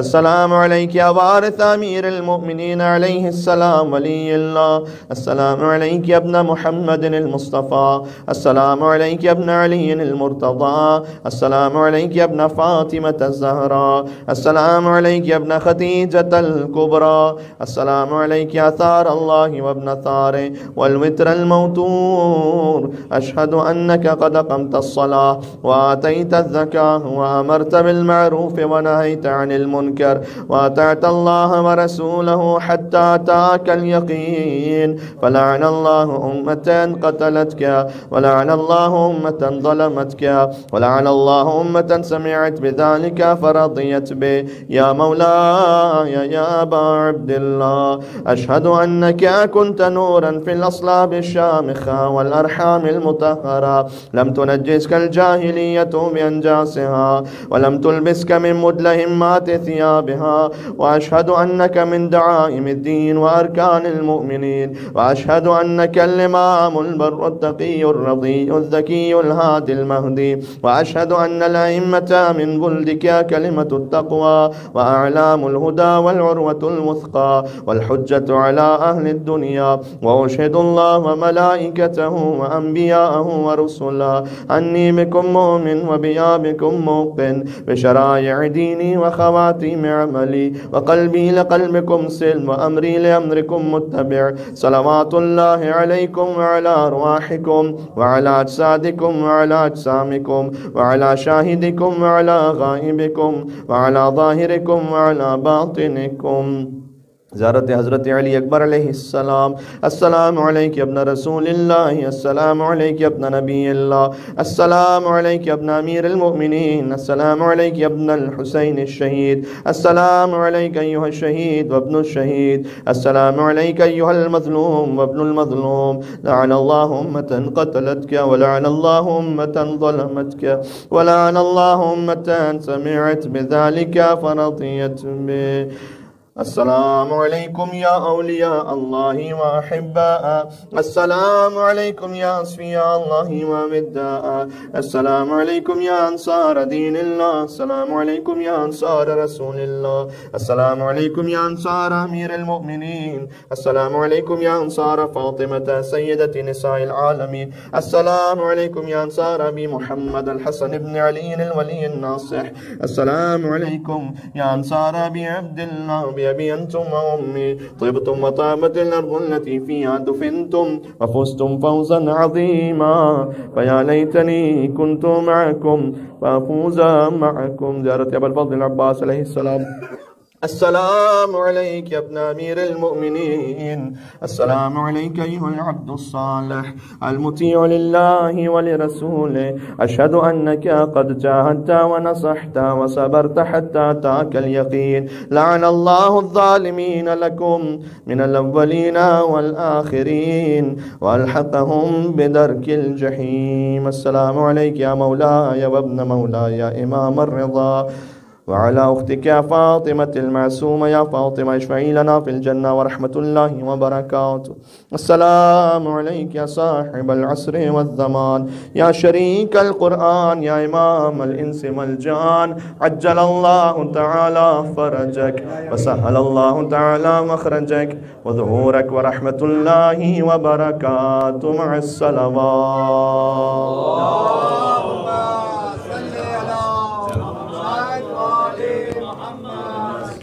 السلام عليك يا وارث أمير المؤمنين عليه السلام ولي الله، السلام عليك يا ابن محمد المصطفى، السلام عليك يا ابن علي المرتضى، السلام عليك يا ابن فاطمة الزهراء، السلام عليك يا ابن خديجة الكبرى. السلام عليك يا ثار الله وابن ثاره والوتر الموتور. أشهد أنك قد قمت الصلاة وآتيت الزكاة وأمرت بالمعروف ونهيت عن المنكر وأطعت الله ورسوله حتى أتاك اليقين. فلعن الله أمة قتلتك ولعن الله أمة ظلمتك ولعن الله أمة سمعت بذلك فرضيت به. يا مولاي يا أبا عبد الله، أشهد أنك كنت نورا في الأصلاب الشامخة والأرحام المطهرة، لم تنجسك الجاهلية بأنجاسها ولم تلبسك من مدلهمات ثيابها. وأشهد أنك من دعائم الدين وأركان المؤمنين. وأشهد أنك الإمام البر التقي الرضي الذكي الهادي المهدي. وأشهد أن الأئمة من ولدك كلمة التقوى وأعلام الهدى والعروة الوثقى والحجة على أهل الدنيا. وأشهد الله وملائكته وأنبياءه ورسله أني بكم مؤمن وبيا بكم موقن بشرائع ديني وخواتيم عملي، وقلبي لقلبكم سلم وأمري لأمركم متبع. صلوات الله عليكم وعلى أرواحكم وعلى أجسادكم وعلى أجسامكم وعلى شاهدكم وعلى غائبكم وعلى ظاهركم وعلى باطنكم. زيارت حضرت علی اکبر علیہ السلام. السلام علیک ابن رسول اللہ، السلام علیک ابن نبی اللہ، السلام علیک ابن امیر المؤمنین، السلام علیک ابن الحسین الشہید، السلام علیک ایہا الشہید وابن الشہید، السلام علیک ایہا المظلوم وابن المظلوم. لعن اللہ امتا قتلتک ولعن اللہ امتا ظلمتک ولعن اللہ امتا سمعت بذلك فرضیت به. السلام علیکم یا اولیاء اللہ و احباء، السلام علیکم یا اصفیاء اللہ و وداء، السلام علیکم یا انصار دین اللہ، السلام علیکم یا انصار رسول اللہ، السلام علیکم یا انصار امیر المؤمنین، السلام علیکم یا انصار فاطمة سیدت نساء العالمین، السلام علیکم یا انصار ابی محمد الحسن بن علی الولی الناصح، السلام علیکم یا انصار ابی عبداللہ أبي أنتم وأمي، طبتم وطابت الأرض التي فيها دفنتم وفزتم فوزا عظيما. فيا ليتني كنت معكم فأفوز معكم. زيارة أبا الفضل العباس عليه السلام. السلام عليك يا ابن أمير المؤمنين، السلام عليك أيها العبد الصالح المطيع لله ولرسوله. أشهد أنك قد جاهدت ونصحت وصبرت حتى أتاك اليقين. لعن الله الظالمين لكم من الأولين والآخرين وألحقهم بدرك الجحيم. السلام عليك يا مولاي وابن مولاي يا إمام الرضا، وعلى أختك فاطمة المعصومة. يا فاطمة اشفعي لنا في الجنة ورحمة الله وبركاته. السلام عليك يا صاحب العصر والزمان، يا شريك القرآن، يا إمام الإنس والجان. عجل الله تعالى فرجك وسهل الله تعالى مخرجك وظهورك ورحمة الله وبركاته مع الصلوات.